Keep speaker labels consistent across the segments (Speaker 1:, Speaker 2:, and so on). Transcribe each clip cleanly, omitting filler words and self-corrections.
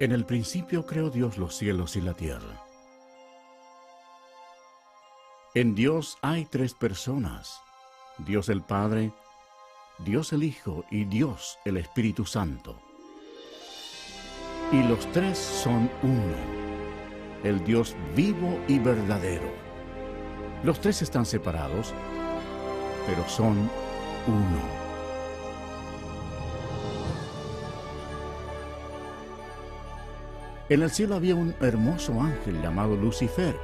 Speaker 1: En el principio creó Dios los cielos y la tierra. En Dios hay tres personas: Dios el Padre, Dios el Hijo y Dios el Espíritu Santo. Y los tres son uno, el Dios vivo y verdadero. Los tres están separados, pero son uno. En el cielo había un hermoso ángel llamado Lucifer,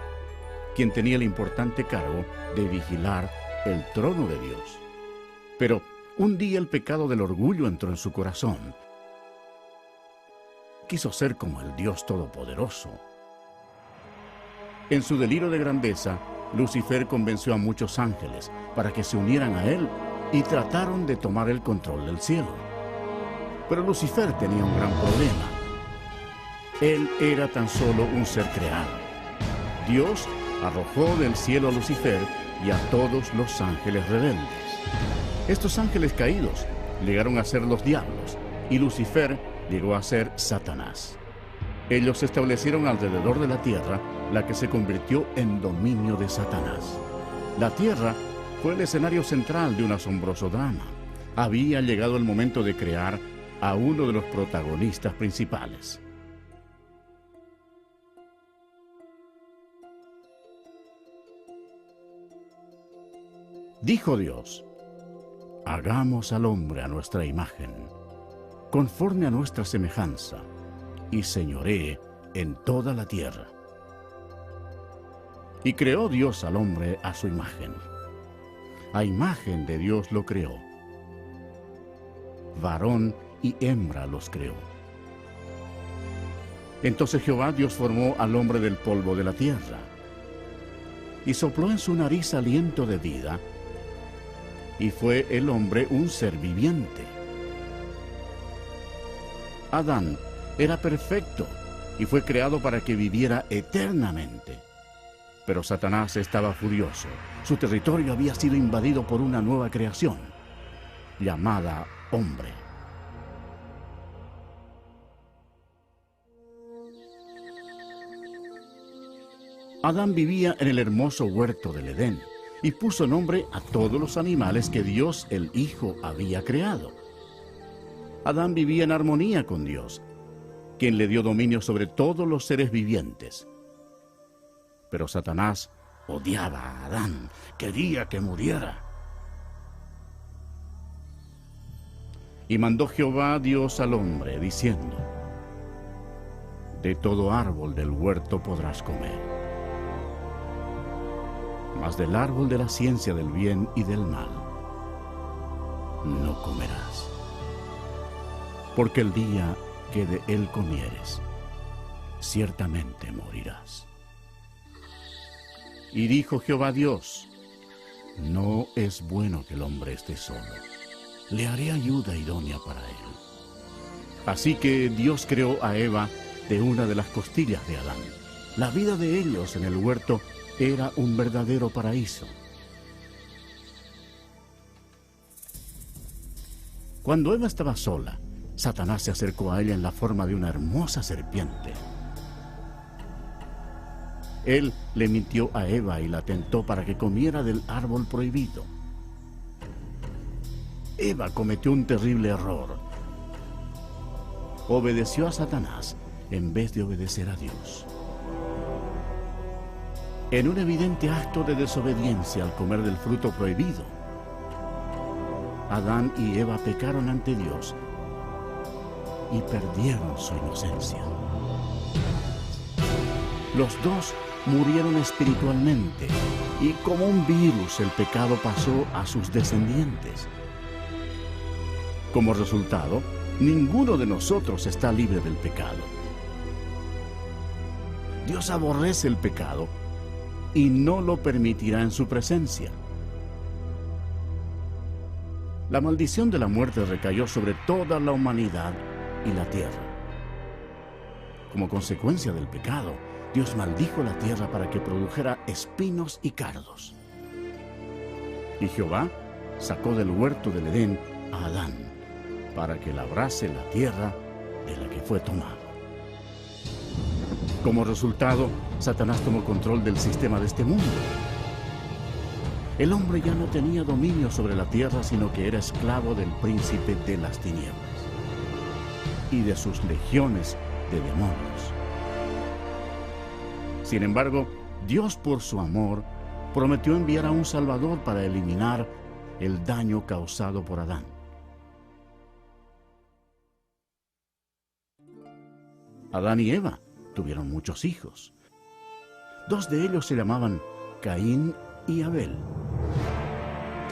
Speaker 1: quien tenía el importante cargo de vigilar el trono de Dios. Pero un día el pecado del orgullo entró en su corazón. Quiso ser como el Dios Todopoderoso. En su delirio de grandeza, Lucifer convenció a muchos ángeles para que se unieran a él y trataron de tomar el control del cielo. Pero Lucifer tenía un gran problema. Él era tan solo un ser creado. Dios arrojó del cielo a Lucifer y a todos los ángeles rebeldes. Estos ángeles caídos llegaron a ser los diablos, y Lucifer llegó a ser Satanás. Ellos se establecieron alrededor de la tierra, la que se convirtió en dominio de Satanás. La tierra fue el escenario central de un asombroso drama. Había llegado el momento de crear a uno de los protagonistas principales. Dijo Dios: hagamos al hombre a nuestra imagen, conforme a nuestra semejanza, y señoree en toda la tierra. Y creó Dios al hombre a su imagen. A imagen de Dios lo creó. Varón y hembra los creó. Entonces Jehová Dios formó al hombre del polvo de la tierra, y sopló en su nariz aliento de vida, y fue el hombre un ser viviente. Adán era perfecto y fue creado para que viviera eternamente. Pero Satanás estaba furioso. Su territorio había sido invadido por una nueva creación, llamada hombre. Adán vivía en el hermoso huerto del Edén y puso nombre a todos los animales que Dios el Hijo había creado. Adán vivía en armonía con Dios, quien le dio dominio sobre todos los seres vivientes. Pero Satanás odiaba a Adán, quería que muriera. Y mandó Jehová Dios al hombre, diciendo: de todo árbol del huerto podrás comer, mas del árbol de la ciencia del bien y del mal no comerás, porque el día que de él comieres, ciertamente morirás. Y dijo Jehová Dios: no es bueno que el hombre esté solo, le haré ayuda idónea para él. Así que Dios creó a Eva de una de las costillas de Adán. La vida de ellos en el huerto era un verdadero paraíso. Cuando Eva estaba sola, Satanás se acercó a ella en la forma de una hermosa serpiente. Él le mintió a Eva y la tentó para que comiera del árbol prohibido. Eva cometió un terrible error. Obedeció a Satanás en vez de obedecer a Dios. En un evidente acto de desobediencia al comer del fruto prohibido, Adán y Eva pecaron ante Dios y perdieron su inocencia. Los dos murieron espiritualmente y como un virus el pecado pasó a sus descendientes. Como resultado, ninguno de nosotros está libre del pecado. Dios aborrece el pecado y no lo permitirá en su presencia. La maldición de la muerte recayó sobre toda la humanidad y la tierra. Como consecuencia del pecado, Dios maldijo la tierra para que produjera espinos y cardos. Y Jehová sacó del huerto del Edén a Adán para que labrase la tierra de la que fue tomado. Como resultado, Satanás tomó control del sistema de este mundo. El hombre ya no tenía dominio sobre la tierra, sino que era esclavo del príncipe de las tinieblas y de sus legiones de demonios. Sin embargo, Dios, por su amor, prometió enviar a un Salvador para eliminar el daño causado por Adán. Adán y Eva tuvieron muchos hijos. 2 de ellos se llamaban Caín y Abel.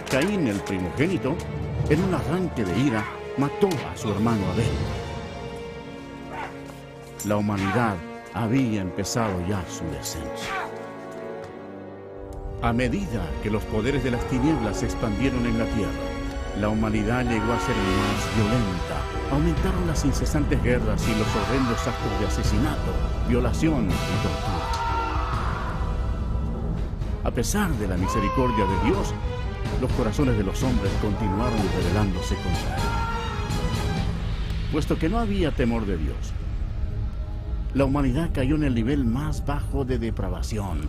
Speaker 1: Caín, el primogénito, en un arranque de ira, mató a su hermano Abel. La humanidad había empezado ya su descenso. A medida que los poderes de las tinieblas se expandieron en la tierra, la humanidad llegó a ser más violenta. Aumentaron las incesantes guerras y los horrendos actos de asesinato, violación y tortura. A pesar de la misericordia de Dios, los corazones de los hombres continuaron rebelándose contra él. Puesto que no había temor de Dios, la humanidad cayó en el nivel más bajo de depravación,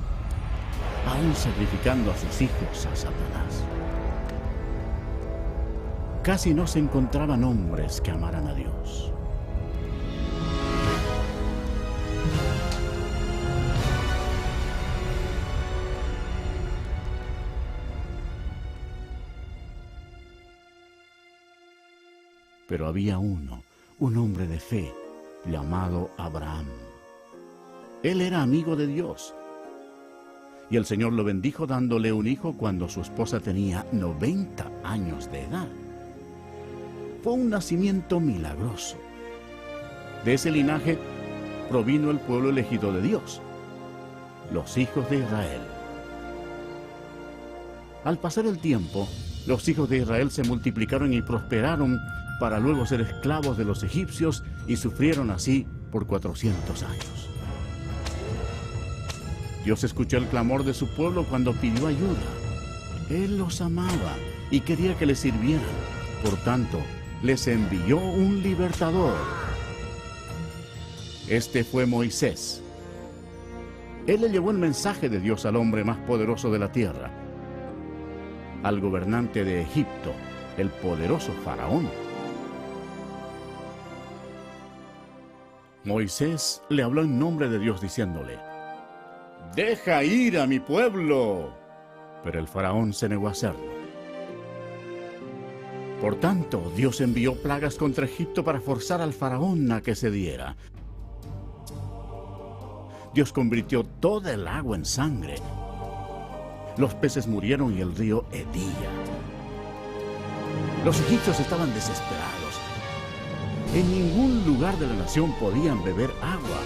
Speaker 1: aún sacrificando a sus hijos a Satanás. Casi no se encontraban hombres que amaran a Dios. Pero había un hombre de fe, llamado Abraham. Él era amigo de Dios. Y el Señor lo bendijo dándole un hijo cuando su esposa tenía 90 años de edad. Fue un nacimiento milagroso. De ese linaje provino el pueblo elegido de Dios, los hijos de Israel. Al pasar el tiempo, los hijos de Israel se multiplicaron y prosperaron para luego ser esclavos de los egipcios y sufrieron así por 400 años. Dios escuchó el clamor de su pueblo cuando pidió ayuda. Él los amaba y quería que les sirvieran. Por tanto, les envió un libertador. Este fue Moisés. Él le llevó el mensaje de Dios al hombre más poderoso de la tierra, al gobernante de Egipto, el poderoso faraón. Moisés le habló en nombre de Dios diciéndole: «Deja ir a mi pueblo». Pero el faraón se negó a hacerlo. Por tanto, Dios envió plagas contra Egipto para forzar al faraón a que cediera. Dios convirtió toda el agua en sangre. Los peces murieron y el río hedía. Los egipcios estaban desesperados. En ningún lugar de la nación podían beber agua.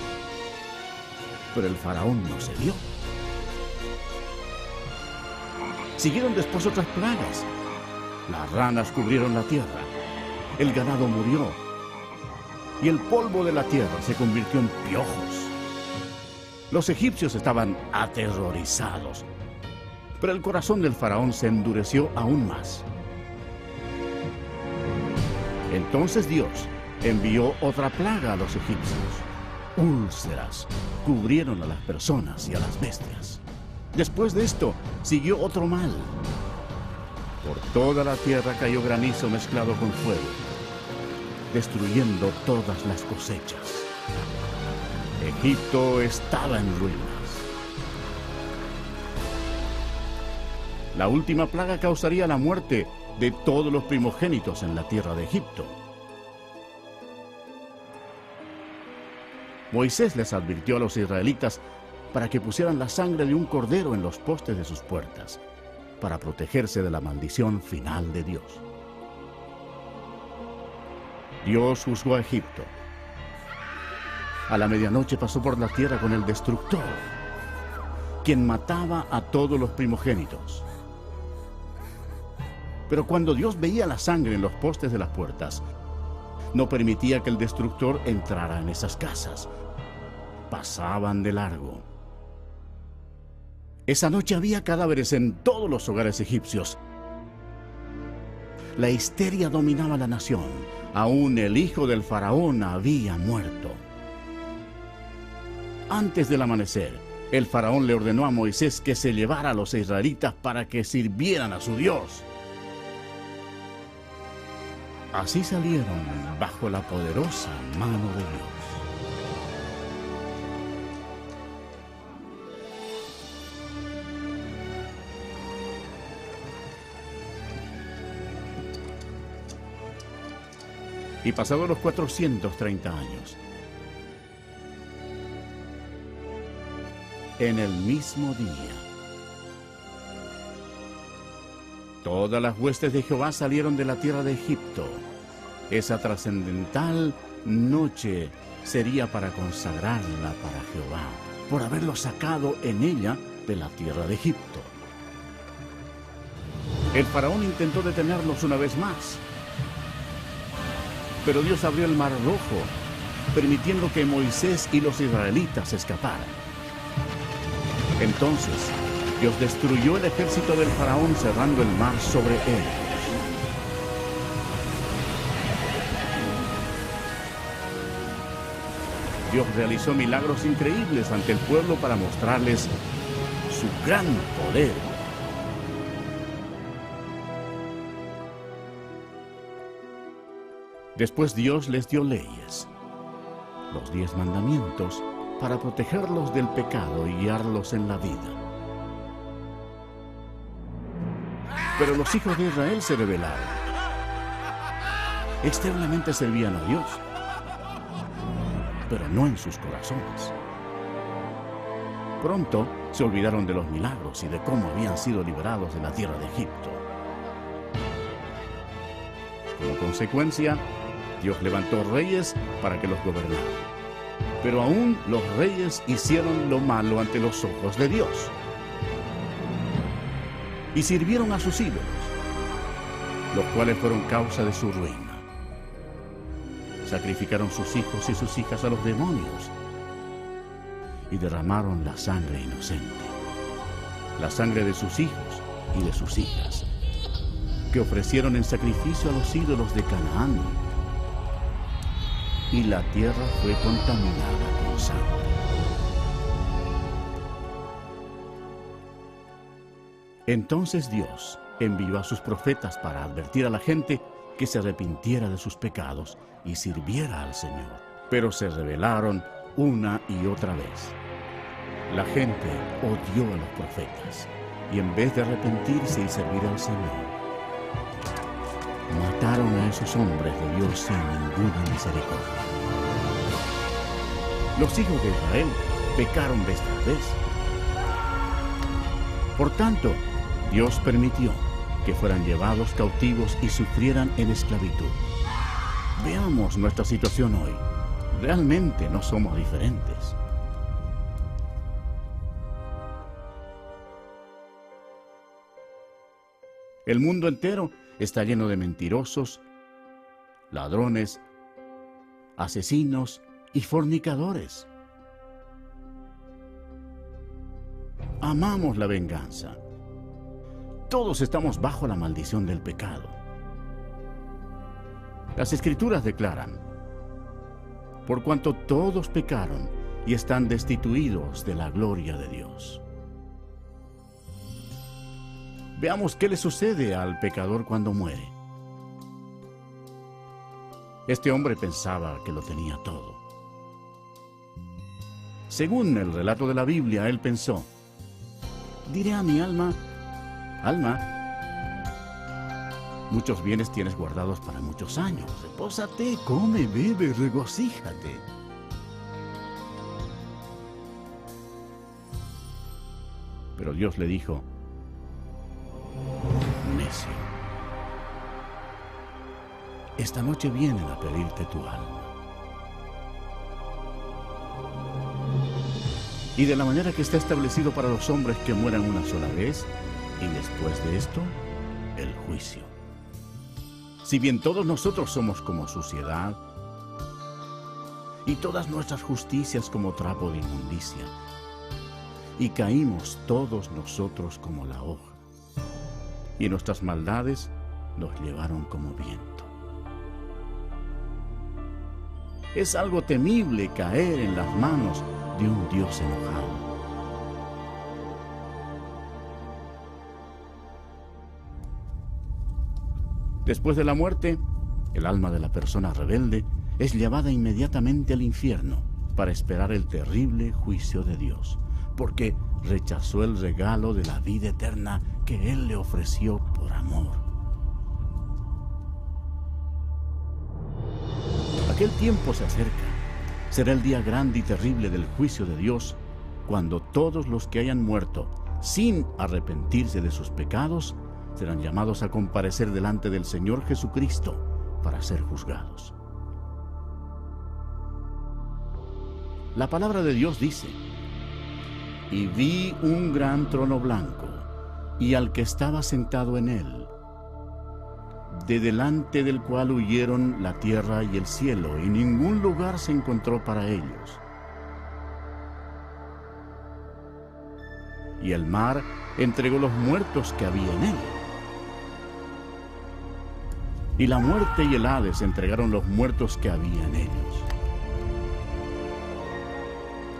Speaker 1: Pero el faraón no cedió. Siguieron después otras plagas. Las ranas cubrieron la tierra. El ganado murió. Y el polvo de la tierra se convirtió en piojos. Los egipcios estaban aterrorizados. Pero el corazón del faraón se endureció aún más. Entonces Dios envió otra plaga a los egipcios. Úlceras cubrieron a las personas y a las bestias. Después de esto, siguió otro mal. Por toda la tierra cayó granizo mezclado con fuego, destruyendo todas las cosechas. Egipto estaba en ruinas. La última plaga causaría la muerte de todos los primogénitos en la tierra de Egipto. Moisés les advirtió a los israelitas para que pusieran la sangre de un cordero en los postes de sus puertas, para protegerse de la maldición final de Dios. Dios juzgó a Egipto. A la medianoche pasó por la tierra con el destructor, quien mataba a todos los primogénitos. Pero cuando Dios veía la sangre en los postes de las puertas, no permitía que el destructor entrara en esas casas. Pasaban de largo. Esa noche había cadáveres en todos los hogares egipcios. La histeria dominaba la nación. Aún el hijo del faraón había muerto. Antes del amanecer, el faraón le ordenó a Moisés que se llevara a los israelitas para que sirvieran a su Dios. Así salieron bajo la poderosa mano de Dios. Y pasados los 430 años, en el mismo día, todas las huestes de Jehová salieron de la tierra de Egipto. Esa trascendental noche sería para consagrarla para Jehová, por haberlo sacado en ella de la tierra de Egipto. El faraón intentó detenerlos una vez más, pero Dios abrió el mar rojo, permitiendo que Moisés y los israelitas escaparan. Entonces, Dios destruyó el ejército del faraón cerrando el mar sobre ellos. Dios realizó milagros increíbles ante el pueblo para mostrarles su gran poder. Después Dios les dio leyes, los 10 mandamientos, para protegerlos del pecado y guiarlos en la vida. Pero los hijos de Israel se rebelaron. Externamente servían a Dios, pero no en sus corazones. Pronto se olvidaron de los milagros y de cómo habían sido liberados de la tierra de Egipto. Como consecuencia, Dios levantó reyes para que los gobernaran. Pero aún los reyes hicieron lo malo ante los ojos de Dios. Y sirvieron a sus ídolos, los cuales fueron causa de su ruina. Sacrificaron sus hijos y sus hijas a los demonios y derramaron la sangre inocente, la sangre de sus hijos y de sus hijas, que ofrecieron en sacrificio a los ídolos de Canaán. Y la tierra fue contaminada con sangre. Entonces Dios envió a sus profetas para advertir a la gente que se arrepintiera de sus pecados y sirviera al Señor. Pero se rebelaron una y otra vez. La gente odió a los profetas y en vez de arrepentirse y servir al Señor, mataron a esos hombres de Dios sin ninguna misericordia. Los hijos de Israel pecaron vez tras vez. Por tanto, Dios permitió que fueran llevados cautivos y sufrieran en esclavitud. Veamos nuestra situación hoy. Realmente no somos diferentes. El mundo entero está lleno de mentirosos, ladrones, asesinos y fornicadores. Amamos la venganza. Todos estamos bajo la maldición del pecado. Las Escrituras declaran: por cuanto todos pecaron y están destituidos de la gloria de Dios. Veamos qué le sucede al pecador cuando muere. Este hombre pensaba que lo tenía todo. Según el relato de la Biblia, él pensó: diré a mi alma, alma, muchos bienes tienes guardados para muchos años. Repósate, come, bebe, regocíjate. Pero Dios le dijo: necio, esta noche vienen a pedirte tu alma. Y de la manera que está establecido para los hombres que mueran una sola vez, y después de esto, el juicio. Si bien todos nosotros somos como suciedad, y todas nuestras justicias como trapo de inmundicia, y caímos todos nosotros como la hoja, y nuestras maldades nos llevaron como viento. Es algo temible caer en las manos de un Dios enojado. Después de la muerte, el alma de la persona rebelde es llevada inmediatamente al infierno para esperar el terrible juicio de Dios, porque rechazó el regalo de la vida eterna que Él le ofreció por amor. Aquel tiempo se acerca. Será el día grande y terrible del juicio de Dios, cuando todos los que hayan muerto sin arrepentirse de sus pecados serán llamados a comparecer delante del Señor Jesucristo para ser juzgados. La palabra de Dios dice: y vi un gran trono blanco, y al que estaba sentado en él, de delante del cual huyeron la tierra y el cielo, y ningún lugar se encontró para ellos. Y el mar entregó los muertos que había en él. Y la muerte y el Hades entregaron los muertos que había en ellos.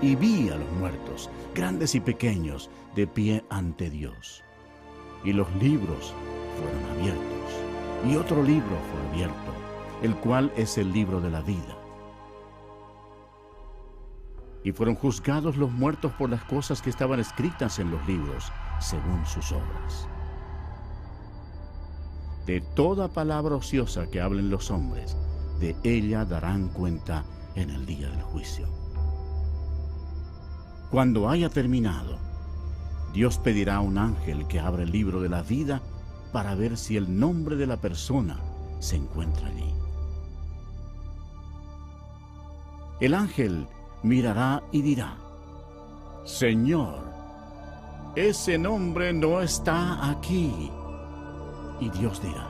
Speaker 1: Y vi a los muertos, grandes y pequeños, de pie ante Dios. Y los libros fueron abiertos. Y otro libro fue abierto, el cual es el libro de la vida. Y fueron juzgados los muertos por las cosas que estaban escritas en los libros, según sus obras. De toda palabra ociosa que hablen los hombres, de ella darán cuenta en el día del juicio. Cuando haya terminado, Dios pedirá a un ángel que abra el libro de la vida para ver si el nombre de la persona se encuentra allí. El ángel mirará y dirá: Señor, ese nombre no está aquí. Y Dios dirá: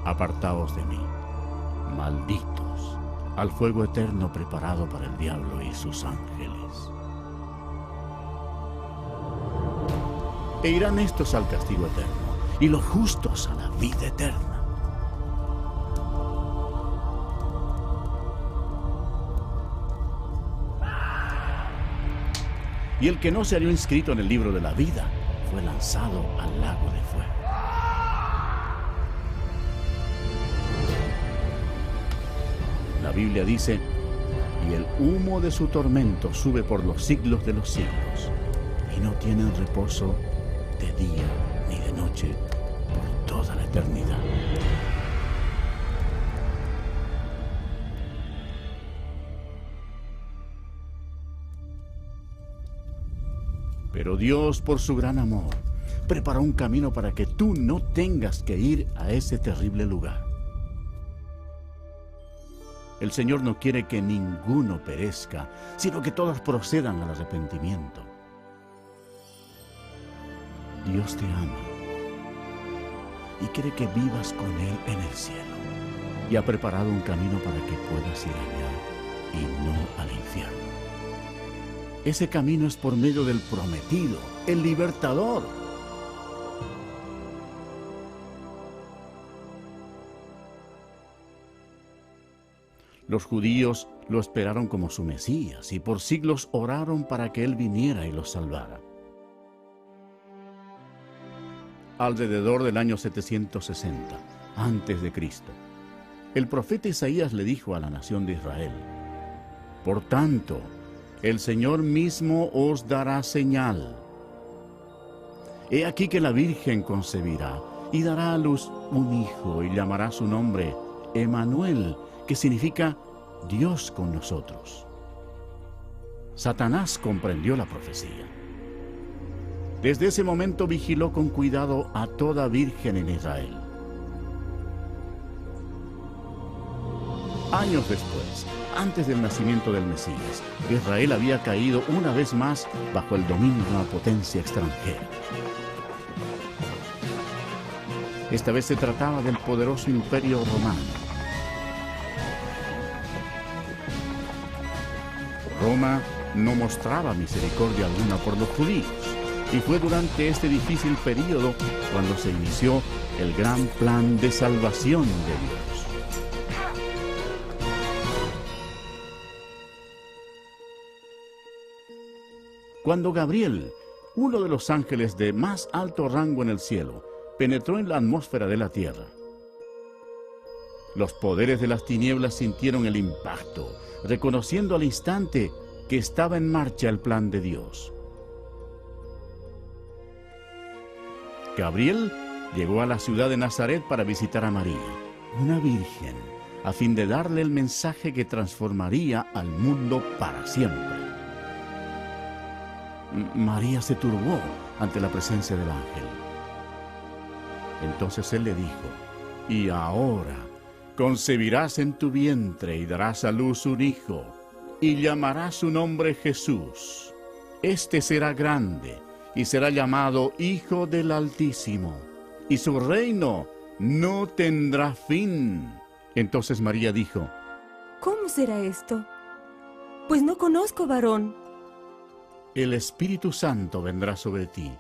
Speaker 1: apartaos de mí, malditos, al fuego eterno preparado para el diablo y sus ángeles. E irán estos al castigo eterno, y los justos a la vida eterna. Y el que no se halló inscrito en el libro de la vida fue lanzado al lago de fuego. La Biblia dice: y el humo de su tormento sube por los siglos de los siglos, y no tienen reposo de día ni de noche por toda la eternidad. Pero Dios, por su gran amor, preparó un camino para que tú no tengas que ir a ese terrible lugar. El Señor no quiere que ninguno perezca, sino que todos procedan al arrepentimiento. Dios te ama y quiere que vivas con Él en el cielo, y ha preparado un camino para que puedas ir allá y no al infierno. Ese camino es por medio del prometido, el libertador. Los judíos lo esperaron como su Mesías y por siglos oraron para que Él viniera y los salvara. Alrededor del año 760 antes de Cristo, el profeta Isaías le dijo a la nación de Israel: por tanto, el Señor mismo os dará señal. He aquí que la Virgen concebirá y dará a luz un hijo y llamará su nombre Emmanuel, que significa Dios con nosotros. Satanás comprendió la profecía. Desde ese momento vigiló con cuidado a toda virgen en Israel. Años después, antes del nacimiento del Mesías, Israel había caído una vez más bajo el dominio de una potencia extranjera. Esta vez se trataba del poderoso imperio romano. Roma no mostraba misericordia alguna por los judíos, y fue durante este difícil período cuando se inició el gran plan de salvación de Dios. Cuando Gabriel, uno de los ángeles de más alto rango en el cielo, penetró en la atmósfera de la tierra, los poderes de las tinieblas sintieron el impacto, reconociendo al instante que estaba en marcha el plan de Dios. Gabriel llegó a la ciudad de Nazaret para visitar a María, una virgen, a fin de darle el mensaje que transformaría al mundo para siempre. María se turbó ante la presencia del ángel. Entonces él le dijo: «Y ahora concebirás en tu vientre y darás a luz un hijo, y llamarás su nombre Jesús. Este será grande y será llamado Hijo del Altísimo, y su reino no tendrá fin». Entonces María dijo:
Speaker 2: ¿Cómo será esto? Pues no conozco varón.
Speaker 1: «El Espíritu Santo vendrá sobre ti,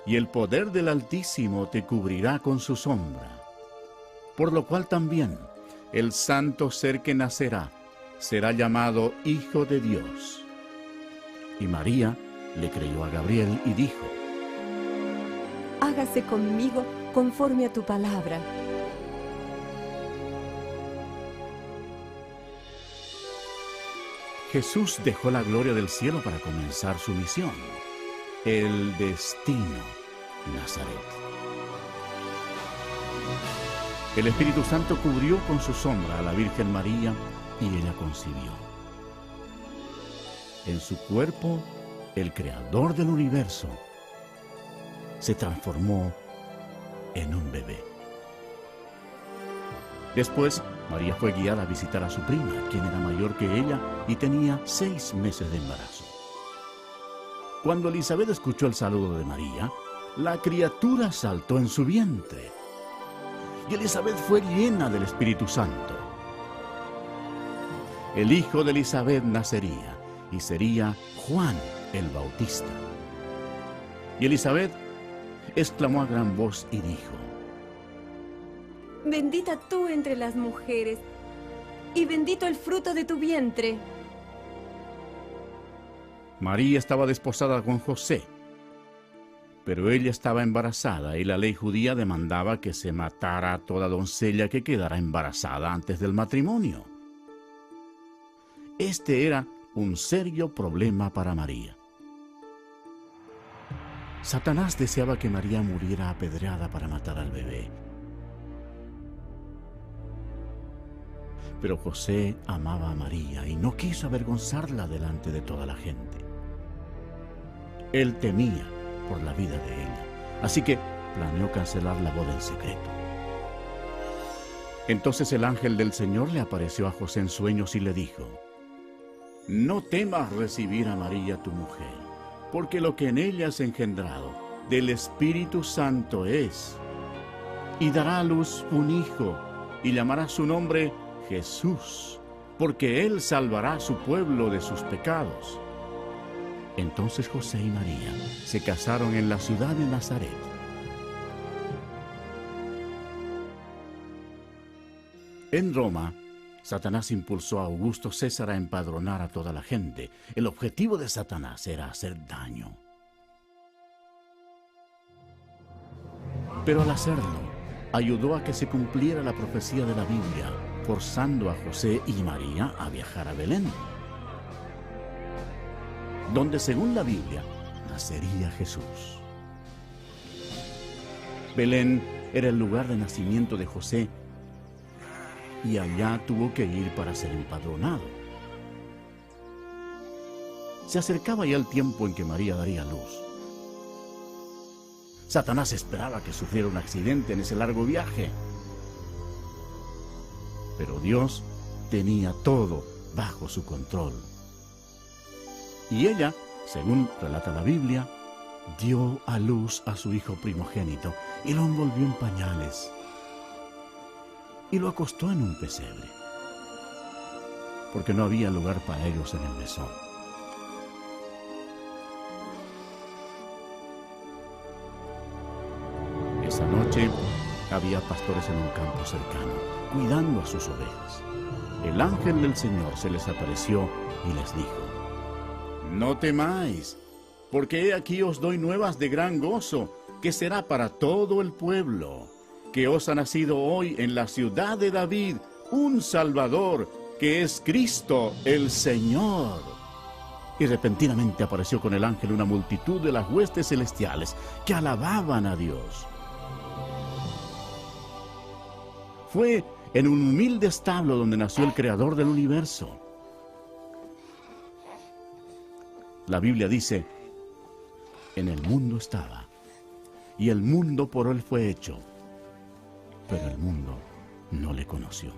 Speaker 1: y el poder del Altísimo te cubrirá con su sombra. Por lo cual también el santo ser que nacerá será llamado Hijo de Dios». Y María le creyó a Gabriel y dijo:
Speaker 2: «Hágase conmigo conforme a tu palabra».
Speaker 1: Jesús dejó la gloria del cielo para comenzar su misión, el destino, Nazaret. El Espíritu Santo cubrió con su sombra a la Virgen María y ella concibió. En su cuerpo, el Creador del universo se transformó en un bebé. Después, María fue guiada a visitar a su prima, quien era mayor que ella y tenía 6 meses de embarazo. Cuando Elisabet escuchó el saludo de María, la criatura saltó en su vientre. Y Elisabet fue llena del Espíritu Santo. El hijo de Elisabet nacería y sería Juan el Bautista. Y Elisabet exclamó a gran voz y dijo:
Speaker 2: «Bendita tú entre las mujeres, y bendito el fruto de tu vientre».
Speaker 1: María estaba desposada con José, pero ella estaba embarazada y la ley judía demandaba que se matara a toda doncella que quedara embarazada antes del matrimonio. Este era un serio problema para María. Satanás deseaba que María muriera apedreada para matar al bebé. Pero José amaba a María y no quiso avergonzarla delante de toda la gente. Él temía por la vida de ella, así que planeó cancelar la boda en secreto. Entonces el ángel del Señor le apareció a José en sueños y le dijo: «No temas recibir a María tu mujer, porque lo que en ella es engendrado del Espíritu Santo es, y dará a luz un hijo, y llamará su nombre Jesús, porque él salvará a su pueblo de sus pecados». Entonces José y María se casaron en la ciudad de Nazaret. En Roma, Satanás impulsó a Augusto César a empadronar a toda la gente. El objetivo de Satanás era hacer daño. Pero al hacerlo, ayudó a que se cumpliera la profecía de la Biblia, forzando a José y María a viajar a Belén, donde según la Biblia nacería Jesús. Belén era el lugar de nacimiento de José y allá tuvo que ir para ser empadronado. Se acercaba ya el tiempo en que María daría luz. Satanás esperaba que sufriera un accidente en ese largo viaje, pero Dios tenía todo bajo su control. Y ella, según relata la Biblia, dio a luz a su hijo primogénito y lo envolvió en pañales y lo acostó en un pesebre, porque no había lugar para ellos en el mesón. Esa noche había pastores en un campo cercano, cuidando a sus ovejas. El ángel del Señor se les apareció y les dijo: «No temáis, porque he aquí os doy nuevas de gran gozo, que será para todo el pueblo, que os ha nacido hoy en la ciudad de David un Salvador, que es Cristo el Señor. Y repentinamente apareció con el ángel una multitud de las huestes celestiales que alababan a Dios. Fue en un humilde establo donde nació el Creador del universo. La Biblia dice: en el mundo estaba, y el mundo por él fue hecho, pero el mundo no le conoció.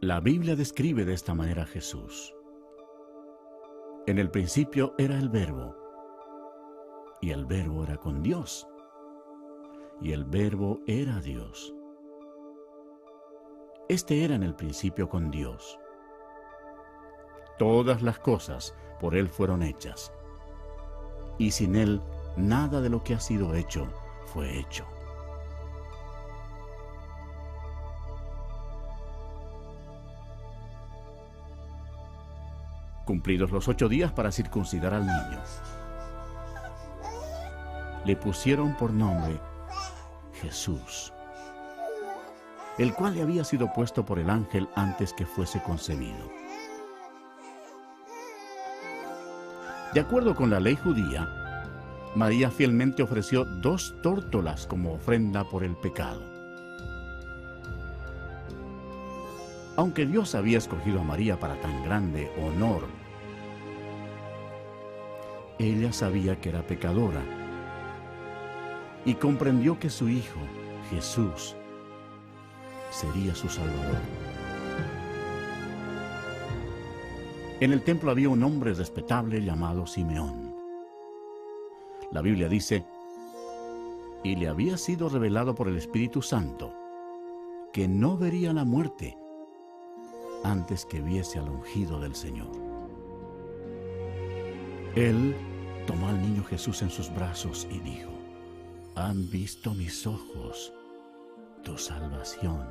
Speaker 1: La Biblia describe de esta manera a Jesús. En el principio era el Verbo, y el Verbo era con Dios, y el Verbo era Dios. Este era en el principio con Dios. Todas las cosas por Él fueron hechas, y sin Él nada de lo que ha sido hecho fue hecho. Cumplidos los 8 días para circuncidar al niño, le pusieron por nombre Jesús, el cual le había sido puesto por el ángel antes que fuese concebido. De acuerdo con la ley judía, María fielmente ofreció 2 tórtolas como ofrenda por el pecado. Aunque Dios había escogido a María para tan grande honor, ella sabía que era pecadora y comprendió que su hijo, Jesús, sería su Salvador. En el templo había un hombre respetable llamado Simeón. La Biblia dice: y le había sido revelado por el Espíritu Santo que no vería la muerte antes que viese al ungido del Señor. Él tomó al niño Jesús en sus brazos y dijo: han visto mis ojos tu salvación.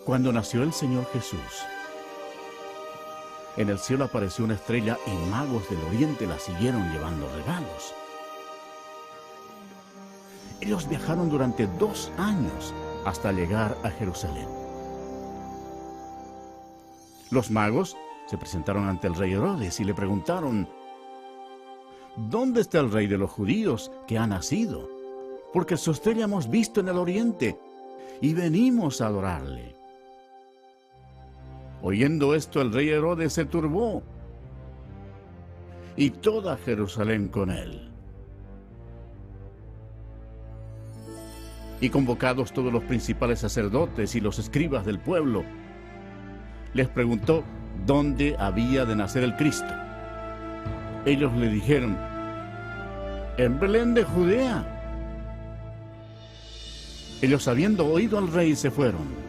Speaker 1: Cuando nació el Señor Jesús, en el cielo apareció una estrella y magos del oriente la siguieron llevando regalos. Ellos viajaron durante 2 años hasta llegar a Jerusalén. Los magos se presentaron ante el rey Herodes y le preguntaron: ¿dónde está el rey de los judíos que ha nacido? Porque su estrella hemos visto en el oriente y venimos a adorarle. Oyendo esto, el rey Herodes se turbó, y toda Jerusalén con él. Y convocados todos los principales sacerdotes y los escribas del pueblo, les preguntó dónde había de nacer el Cristo. Ellos le dijeron: en Belén de Judea. Ellos, habiendo oído al rey, se fueron.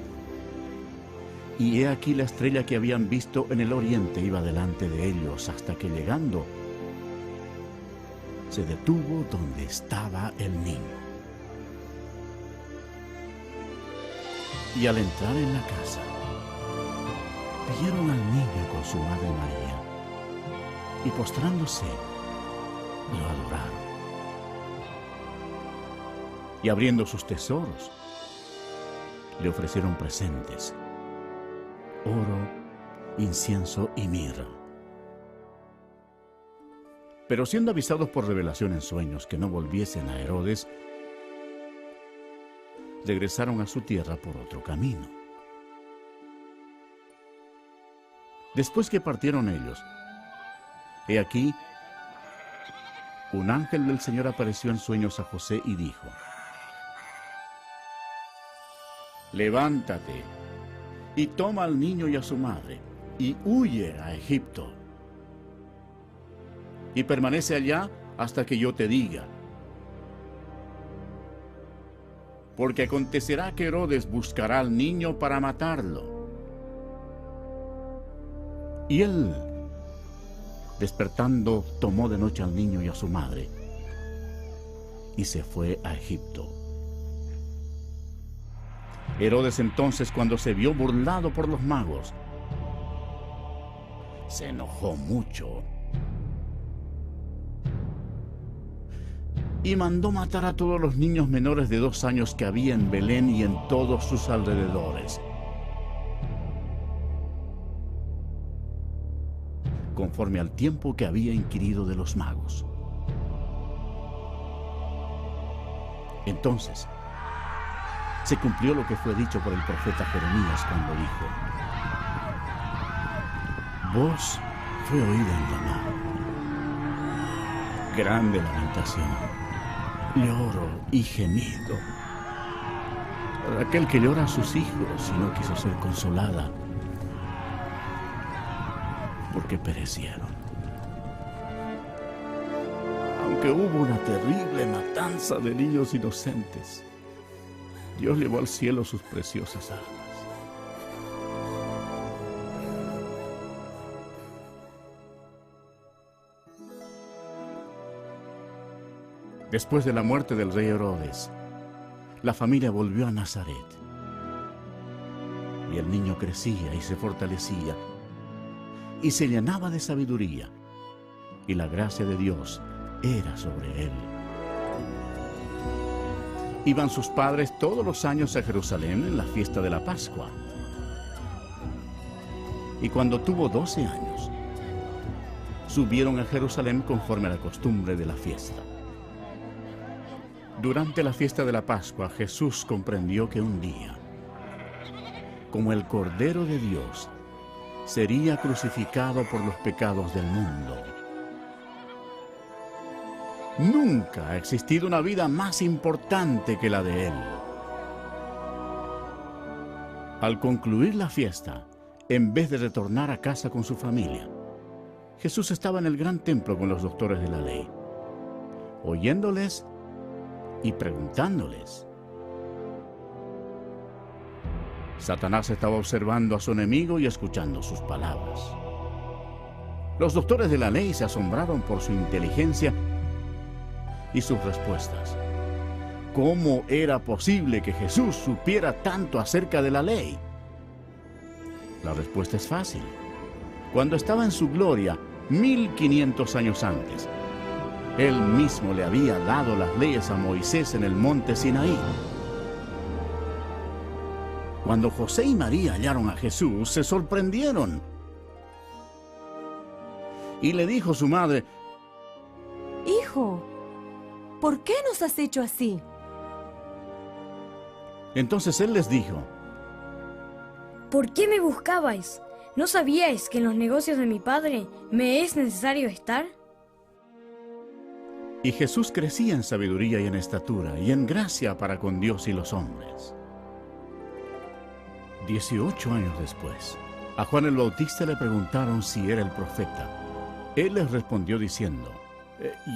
Speaker 1: Y he aquí la estrella que habían visto en el oriente iba delante de ellos, hasta que llegando, se detuvo donde estaba el niño. Y al entrar en la casa, vieron al niño con su madre María, y postrándose, lo adoraron. Y abriendo sus tesoros, le ofrecieron presentes: oro, incienso y mirra. Pero siendo avisados por revelación en sueños que no volviesen a Herodes, regresaron a su tierra por otro camino. Después que partieron ellos, he aquí, un ángel del Señor apareció en sueños a José y dijo: levántate y toma al niño y a su madre, y huye a Egipto. Y permanece allá hasta que yo te diga. Porque acontecerá que Herodes buscará al niño para matarlo. Y él, despertando, tomó de noche al niño y a su madre, y se fue a Egipto. Herodes entonces, cuando se vio burlado por los magos, se enojó mucho y mandó matar a todos los niños menores de 2 años que había en Belén y en todos sus alrededores, conforme al tiempo que había inquirido de los magos. Entonces se cumplió lo que fue dicho por el profeta Jeremías cuando dijo: voz fue oída en Ramá, grande lamentación, lloro y gemido. Aquel que llora a sus hijos y no quiso ser consolada, porque perecieron. Aunque hubo una terrible matanza de niños inocentes, Dios llevó al cielo sus preciosas almas. Después de la muerte del rey Herodes, la familia volvió a Nazaret. Y el niño crecía y se fortalecía, y se llenaba de sabiduría, y la gracia de Dios era sobre él. Iban sus padres todos los años a Jerusalén en la fiesta de la Pascua. Y cuando tuvo 12 años, subieron a Jerusalén conforme a la costumbre de la fiesta. Durante la fiesta de la Pascua, Jesús comprendió que un día, como el Cordero de Dios, sería crucificado por los pecados del mundo. Nunca ha existido una vida más importante que la de él. Al concluir la fiesta, en vez de retornar a casa con su familia, Jesús estaba en el gran templo con los doctores de la ley, oyéndoles y preguntándoles. Satanás estaba observando a su enemigo y escuchando sus palabras. Los doctores de la ley se asombraron por su inteligencia y sus respuestas. ¿Cómo era posible que Jesús supiera tanto acerca de la ley? La respuesta es fácil. Cuando estaba en su gloria, 1500 años antes, él mismo le había dado las leyes a Moisés en el monte Sinaí. Cuando José y María hallaron a Jesús, se sorprendieron. Y le dijo su madre:
Speaker 2: Hijo, ¿por qué nos has hecho así?
Speaker 1: Entonces él les dijo:
Speaker 3: ¿por qué me buscabais? ¿No sabíais que en los negocios de mi padre me es necesario estar?
Speaker 1: Y Jesús crecía en sabiduría y en estatura y en gracia para con Dios y los hombres. 18 años después, a Juan el Bautista le preguntaron si era el profeta. Él les respondió diciendo: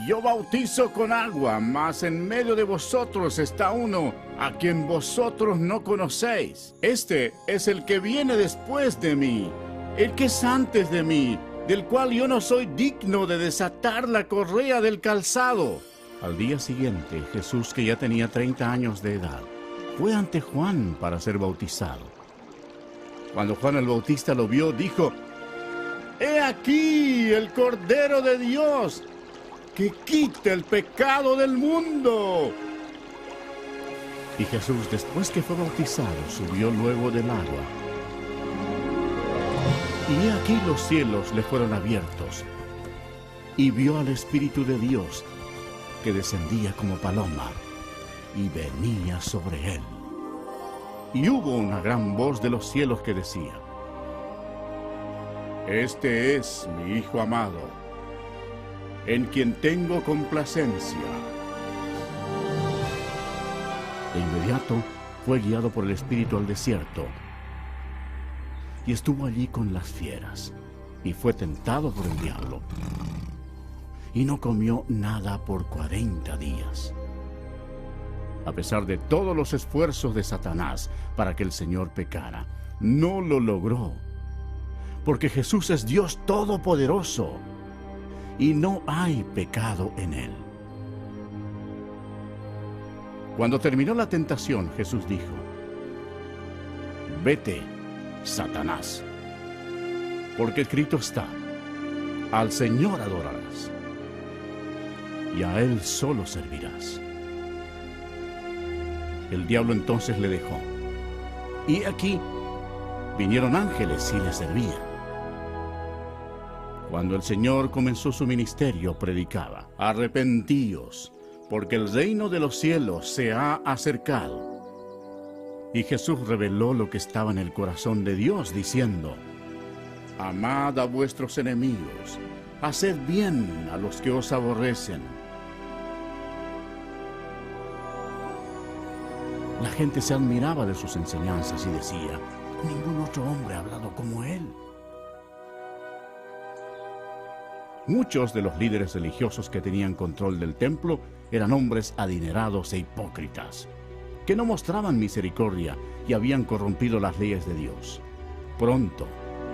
Speaker 1: yo bautizo con agua, mas en medio de vosotros está uno a quien vosotros no conocéis. Este es el que viene después de mí, el que es antes de mí, del cual yo no soy digno de desatar la correa del calzado. Al día siguiente, Jesús, que ya tenía 30 años de edad, fue ante Juan para ser bautizado. Cuando Juan el Bautista lo vio, dijo: ¡he aquí el Cordero de Dios, que quita el pecado del mundo! Y Jesús, después que fue bautizado, subió luego del agua. Y he aquí los cielos le fueron abiertos, y vio al Espíritu de Dios, que descendía como paloma, y venía sobre él. Y hubo una gran voz de los cielos que decía: este es mi Hijo amado, en quien tengo complacencia. De inmediato fue guiado por el Espíritu al desierto, y estuvo allí con las fieras, y fue tentado por el diablo, y no comió nada por 40 días. A pesar de todos los esfuerzos de Satanás para que el Señor pecara, no lo logró, porque Jesús es Dios Todopoderoso, y no hay pecado en él. Cuando terminó la tentación, Jesús dijo: vete, Satanás, porque escrito está, al Señor adorarás, y a Él solo servirás. El diablo entonces le dejó, y aquí vinieron ángeles y le servían. Cuando el Señor comenzó su ministerio, predicaba, arrepentíos, porque el reino de los cielos se ha acercado. Y Jesús reveló lo que estaba en el corazón de Dios, diciendo, amad a vuestros enemigos, haced bien a los que os aborrecen. La gente se admiraba de sus enseñanzas y decía, ningún otro hombre ha hablado como él. Muchos de los líderes religiosos que tenían control del templo eran hombres adinerados e hipócritas, que no mostraban misericordia y habían corrompido las leyes de Dios. Pronto,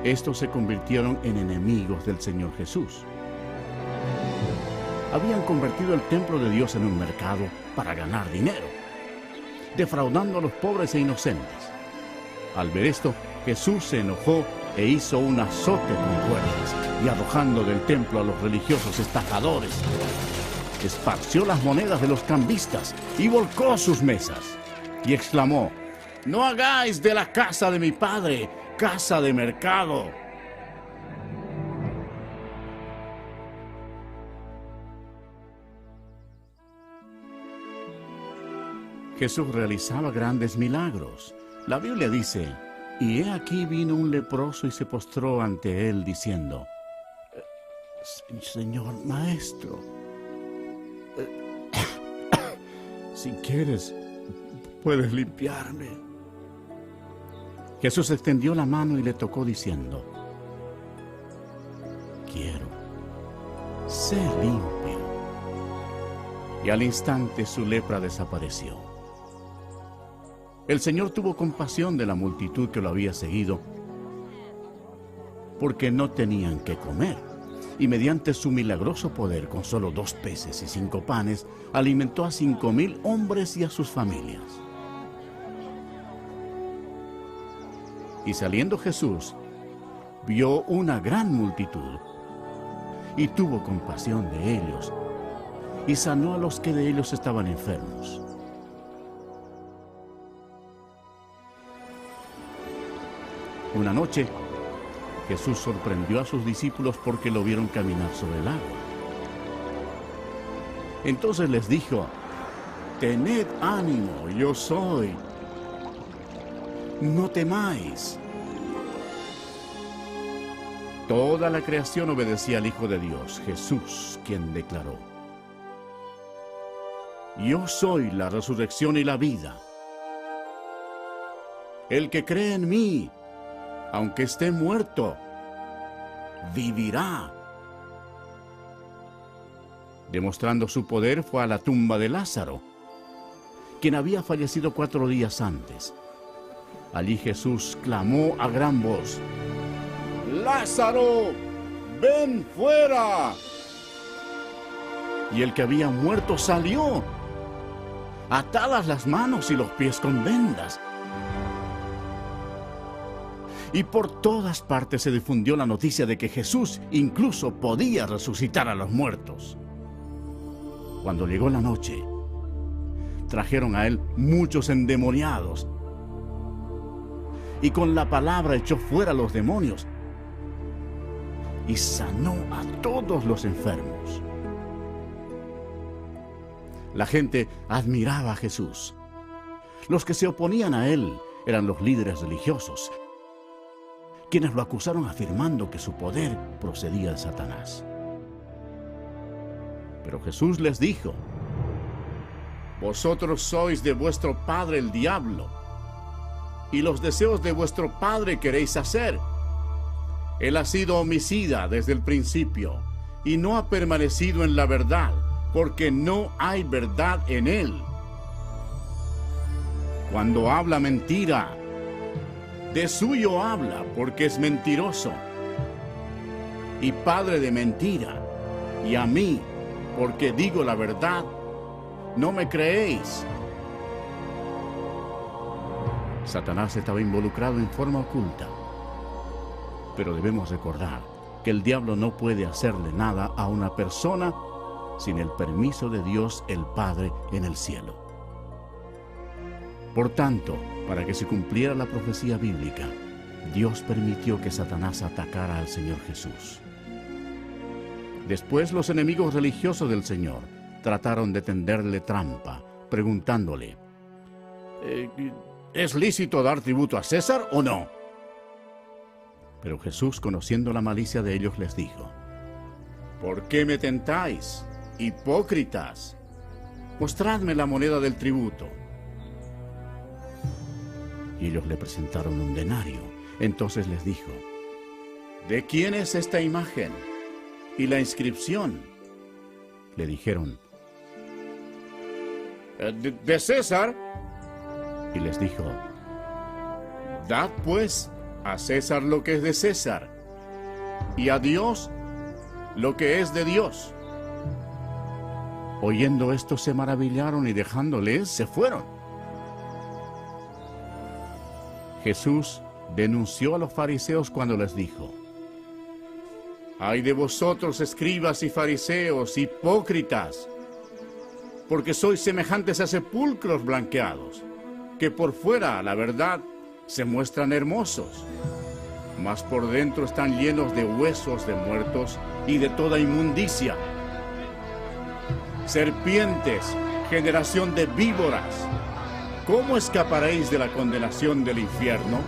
Speaker 1: estos se convirtieron en enemigos del Señor Jesús. Habían convertido el templo de Dios en un mercado para ganar dinero, defraudando a los pobres e inocentes. Al ver esto, Jesús se enojó e hizo un azote con cuerdas, y arrojando del templo a los religiosos estafadores, esparció las monedas de los cambistas y volcó sus mesas, y exclamó, no hagáis de la casa de mi padre casa de mercado. Jesús realizaba grandes milagros. La Biblia dice, y he aquí vino un leproso y se postró ante él diciendo, Señor Maestro, si quieres, puedes limpiarme. Jesús extendió la mano y le tocó diciendo, quiero, sé limpio. Y al instante su lepra desapareció. El Señor tuvo compasión de la multitud que lo había seguido, porque no tenían qué comer, y mediante su milagroso poder, con solo 2 peces y 5 panes, alimentó a 5,000 hombres y a sus familias. Y saliendo Jesús, vio una gran multitud, y tuvo compasión de ellos, y sanó a los que de ellos estaban enfermos. Una noche, Jesús sorprendió a sus discípulos porque lo vieron caminar sobre el agua. Entonces les dijo, tened ánimo, yo soy. No temáis. Toda la creación obedecía al Hijo de Dios, Jesús, quien declaró, yo soy la resurrección y la vida. El que cree en mí, aunque esté muerto, vivirá. Demostrando su poder, fue a la tumba de Lázaro, quien había fallecido 4 días antes. Allí Jesús clamó a gran voz, ¡Lázaro, ven fuera! Y el que había muerto salió, atadas las manos y los pies con vendas. Y por todas partes se difundió la noticia de que Jesús incluso podía resucitar a los muertos. Cuando llegó la noche, trajeron a él muchos endemoniados, y con la palabra echó fuera a los demonios, y sanó a todos los enfermos. La gente admiraba a Jesús. Los que se oponían a él eran los líderes religiosos, quienes lo acusaron afirmando que su poder procedía de Satanás. Pero Jesús les dijo, vosotros sois de vuestro padre el diablo, y los deseos de vuestro padre queréis hacer. Él ha sido homicida desde el principio, y no ha permanecido en la verdad, porque no hay verdad en él. Cuando habla mentira, de suyo habla, porque es mentiroso, y padre de mentira, y a mí, porque digo la verdad, no me creéis. Satanás estaba involucrado en forma oculta. Pero debemos recordar que el diablo no puede hacerle nada a una persona sin el permiso de Dios el Padre en el cielo. Por tanto, para que se cumpliera la profecía bíblica, Dios permitió que Satanás atacara al Señor Jesús. Después los enemigos religiosos del Señor trataron de tenderle trampa, preguntándole, ¿es lícito dar tributo a César o no? Pero Jesús, conociendo la malicia de ellos, les dijo, ¿por qué me tentáis, hipócritas? Mostradme la moneda del tributo. Y ellos le presentaron un denario. Entonces les dijo, ¿de quién es esta imagen y la inscripción? Le dijeron, de César. Y les dijo, dad pues a César lo que es de César, y a Dios lo que es de Dios. Oyendo esto se maravillaron y dejándoles se fueron. Jesús denunció a los fariseos cuando les dijo, ay de vosotros, escribas y fariseos, hipócritas, porque sois semejantes a sepulcros blanqueados, que por fuera, la verdad, se muestran hermosos, mas por dentro están llenos de huesos de muertos y de toda inmundicia. Serpientes, generación de víboras, ¿cómo escaparéis de la condenación del infierno?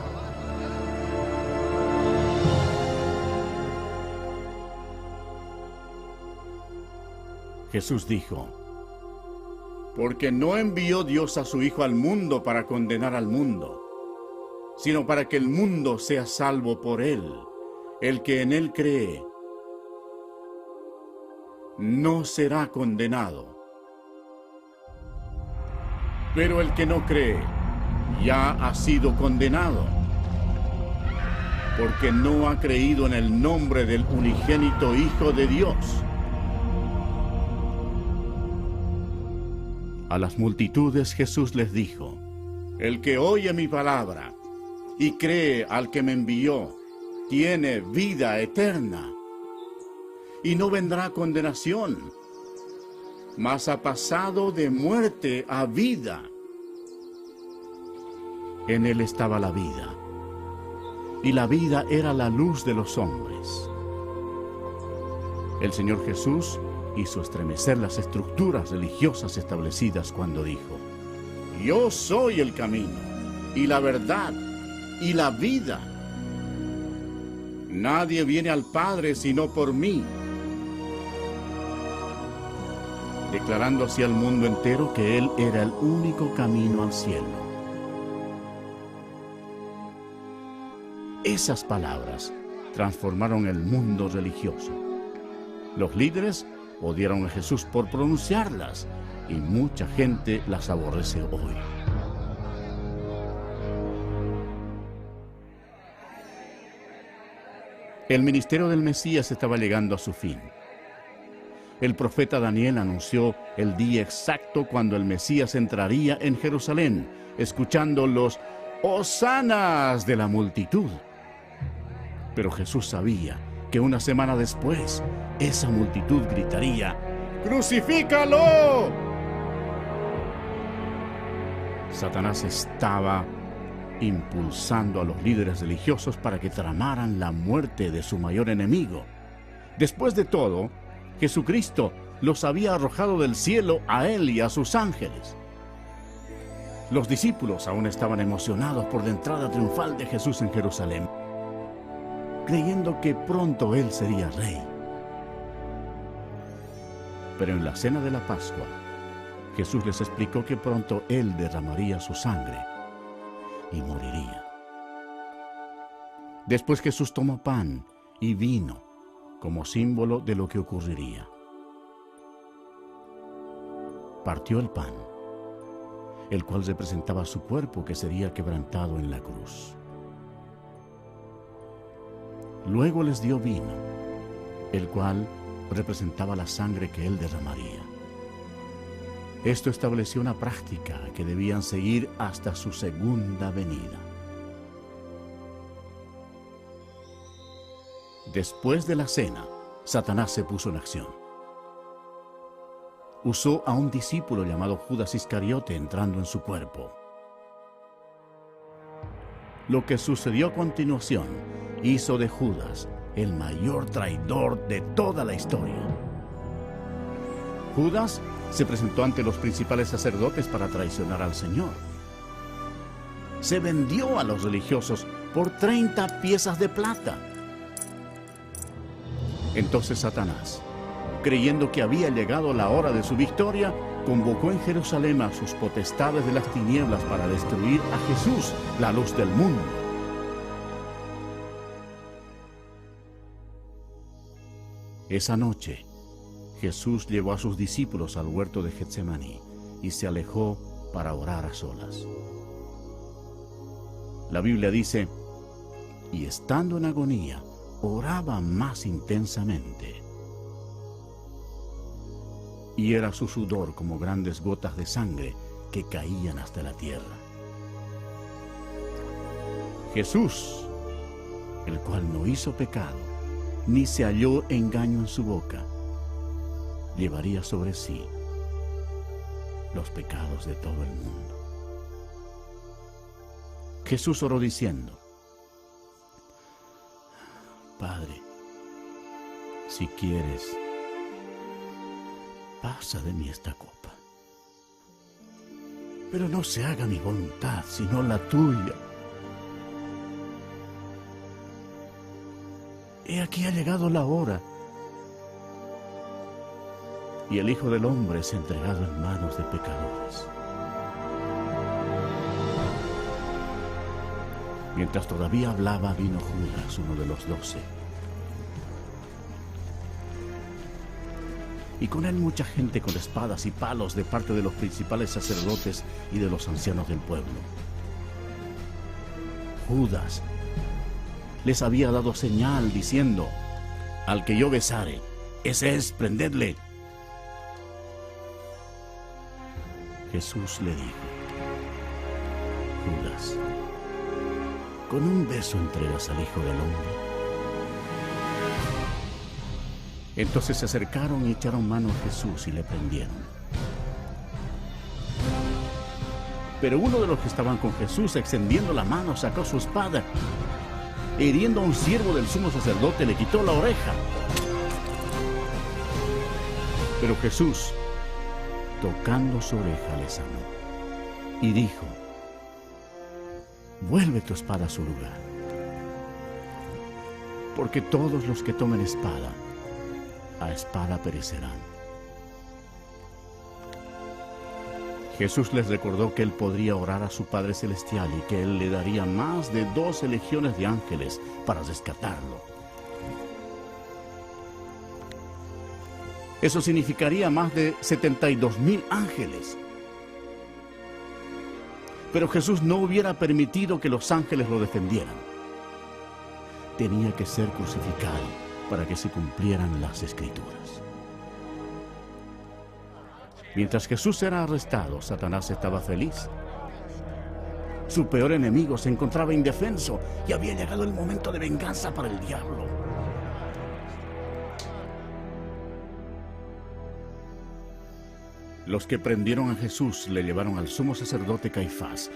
Speaker 1: Jesús dijo, porque no envió Dios a su Hijo al mundo para condenar al mundo, sino para que el mundo sea salvo por él. El que en él cree no será condenado. Pero el que no cree ya ha sido condenado, porque no ha creído en el nombre del unigénito Hijo de Dios. A las multitudes Jesús les dijo, el que oye mi palabra y cree al que me envió, tiene vida eterna, y no vendrá condenación, mas ha pasado de muerte a vida. En él estaba la vida, y la vida era la luz de los hombres. El Señor Jesús hizo estremecer las estructuras religiosas establecidas cuando dijo, yo soy el camino, y la verdad, y la vida. Nadie viene al Padre sino por mí. Declarando así al mundo entero que Él era el único camino al cielo. Esas palabras transformaron el mundo religioso. Los líderes odiaron a Jesús por pronunciarlas, y mucha gente las aborrece hoy. El ministerio del Mesías estaba llegando a su fin. El profeta Daniel anunció el día exacto cuando el Mesías entraría en Jerusalén, escuchando los hosanas de la multitud. Pero Jesús sabía que una semana después, esa multitud gritaría, ¡crucifícalo! Satanás estaba impulsando a los líderes religiosos para que tramaran la muerte de su mayor enemigo. Después de todo, Jesucristo los había arrojado del cielo a él y a sus ángeles. Los discípulos aún estaban emocionados por la entrada triunfal de Jesús en Jerusalén, creyendo que pronto él sería rey. Pero en la cena de la Pascua, Jesús les explicó que pronto él derramaría su sangre y moriría. Después Jesús tomó pan y vino como símbolo de lo que ocurriría. Partió el pan, el cual representaba su cuerpo que sería quebrantado en la cruz. Luego les dio vino, el cual representaba la sangre que él derramaría. Esto estableció una práctica que debían seguir hasta su segunda venida. Después de la cena, Satanás se puso en acción. Usó a un discípulo llamado Judas Iscariote entrando en su cuerpo. Lo que sucedió a continuación hizo de Judas el mayor traidor de toda la historia. Judas se presentó ante los principales sacerdotes para traicionar al Señor. Se vendió a los religiosos por 30 piezas de plata. Entonces Satanás, creyendo que había llegado la hora de su victoria, convocó en Jerusalén a sus potestades de las tinieblas para destruir a Jesús, la luz del mundo. Esa noche, Jesús llevó a sus discípulos al huerto de Getsemaní y se alejó para orar a solas. La Biblia dice, y estando en agonía, oraba más intensamente. Y era su sudor como grandes gotas de sangre que caían hasta la tierra. Jesús, el cual no hizo pecado, ni se halló engaño en su boca, llevaría sobre sí los pecados de todo el mundo. Jesús oró diciendo, Padre, si quieres, pasa de mí esta copa. Pero no se haga mi voluntad, sino la tuya. He aquí ha llegado la hora, y el Hijo del Hombre es entregado en manos de pecadores. Mientras todavía hablaba, vino Judas, uno de los 12. Y con él mucha gente con espadas y palos de parte de los principales sacerdotes y de los ancianos del pueblo. Judas les había dado señal diciendo, al que yo besare, ese es, prendedle. Jesús le dijo, Judas, ¿con un beso entregas al Hijo del Hombre? Entonces se acercaron y echaron mano a Jesús y le prendieron. Pero uno de los que estaban con Jesús, extendiendo la mano, sacó su espada. Hiriendo a un siervo del sumo sacerdote, le quitó la oreja. Pero Jesús, tocando su oreja, le sanó. Y dijo, vuelve tu espada a su lugar. Porque todos los que tomen espada, a espada perecerán. Jesús les recordó que él podría orar a su Padre Celestial y que él le daría más de 12 legiones de ángeles para rescatarlo. Eso significaría más de 72,000 ángeles. Pero Jesús no hubiera permitido que los ángeles lo defendieran. Tenía que ser crucificado para que se cumplieran las Escrituras. Mientras Jesús era arrestado, Satanás estaba feliz. Su peor enemigo se encontraba indefenso y había llegado el momento de venganza para el diablo. Los que prendieron a Jesús le llevaron al sumo sacerdote Caifás,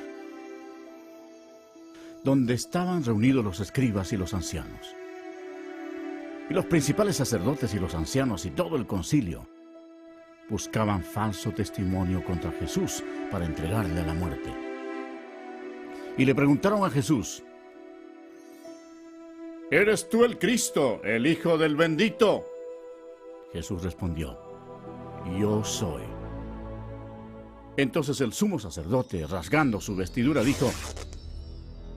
Speaker 1: donde estaban reunidos los escribas y los ancianos. Y los principales sacerdotes y los ancianos y todo el concilio buscaban falso testimonio contra Jesús para entregarle a la muerte. Y le preguntaron a Jesús, ¿eres tú el Cristo, el Hijo del Bendito? Jesús respondió, yo soy. Entonces el sumo sacerdote, rasgando su vestidura, dijo,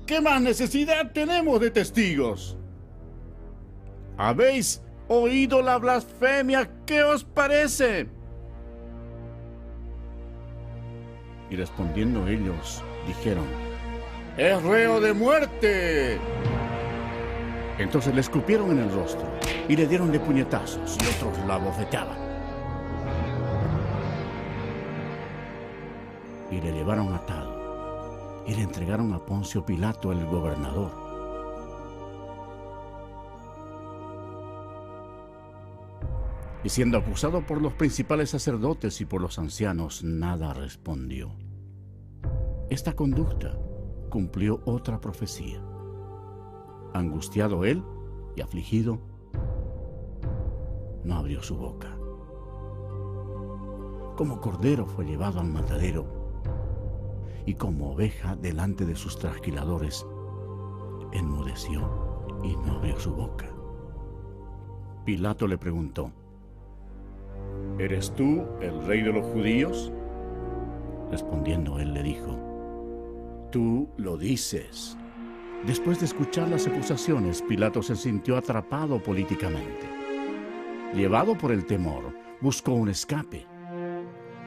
Speaker 1: ¿qué más necesidad tenemos de testigos? ¿Habéis oído la blasfemia? ¿Qué os parece? Y respondiendo ellos, dijeron, ¡es reo de muerte! Entonces le escupieron en el rostro y le dieron de puñetazos y otros la abofeteaban. y le llevaron atado y le entregaron a Poncio Pilato, el gobernador. Y siendo acusado por los principales sacerdotes y por los ancianos, nada respondió. Esta conducta cumplió otra profecía. Angustiado él y afligido, no abrió su boca. Como cordero fue llevado al matadero, y como oveja delante de sus trasquiladores, enmudeció y no abrió su boca. Pilato le preguntó: ¿Eres tú el rey de los judíos? Respondiendo él le dijo: Tú lo dices. Después de escuchar las acusaciones, Pilato se sintió atrapado políticamente. Llevado por el temor, buscó un escape.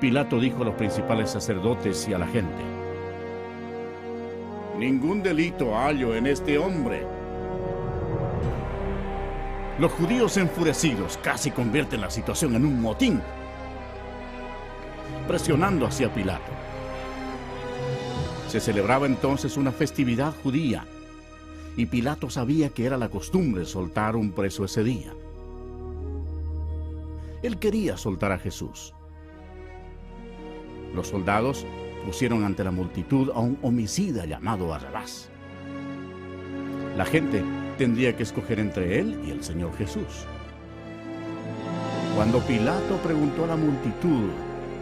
Speaker 1: Pilato dijo a los principales sacerdotes y a la gente: Ningún delito hallo en este hombre. Los judíos enfurecidos casi convierten la situación en un motín, presionando hacia Pilato. Se celebraba entonces una festividad judía, y Pilato sabía que era la costumbre soltar un preso ese día. Él quería soltar a Jesús. Los soldados pusieron ante la multitud a un homicida llamado Barrabás. La gente tendría que escoger entre él y el Señor Jesús. Cuando Pilato preguntó a la multitud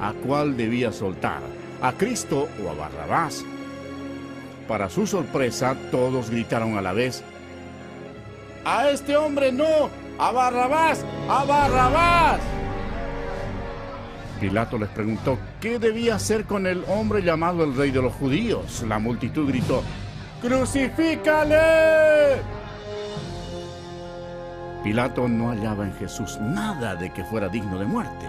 Speaker 1: a cuál debía soltar, a Cristo o a Barrabás, para su sorpresa todos gritaron a la vez: ¡A este hombre no! ¡A Barrabás! ¡A Barrabás! Pilato les preguntó qué debía hacer con el hombre llamado el Rey de los Judíos. La multitud gritó: ¡Crucifícale! Pilato no hallaba en Jesús nada de que fuera digno de muerte.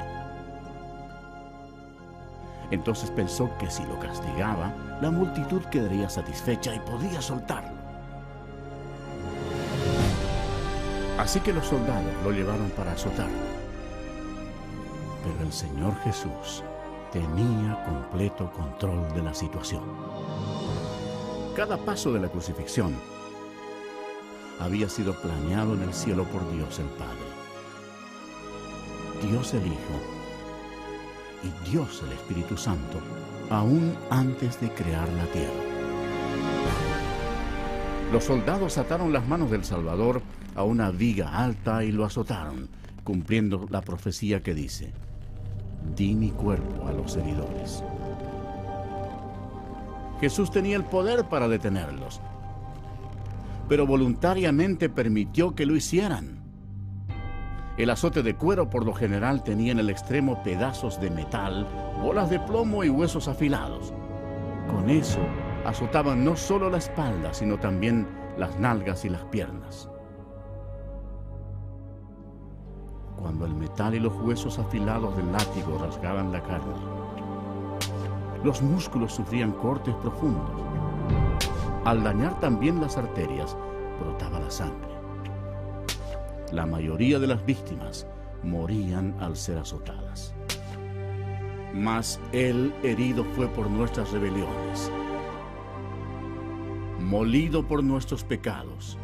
Speaker 1: Entonces pensó que si lo castigaba, la multitud quedaría satisfecha y podía soltarlo. Así que los soldados lo llevaron para azotarlo. Pero el Señor Jesús tenía completo control de la situación. Cada paso de la crucifixión había sido planeado en el cielo por Dios el Padre, Dios el Hijo y Dios el Espíritu Santo, aún antes de crear la tierra. Los soldados ataron las manos del Salvador a una viga alta y lo azotaron, cumpliendo la profecía que dice: Di mi cuerpo a los heridores. Jesús tenía el poder para detenerlos, pero voluntariamente permitió que lo hicieran. El azote de cuero por lo general tenía en el extremo pedazos de metal, bolas de plomo y huesos afilados. Con eso azotaban no solo la espalda, sino también las nalgas y las piernas. Cuando el metal y los huesos afilados del látigo rasgaban la carne, los músculos sufrían cortes profundos. Al dañar también las arterias, brotaba la sangre. La mayoría de las víctimas morían al ser azotadas. Mas Él herido fue por nuestras rebeliones, molido por nuestros pecados.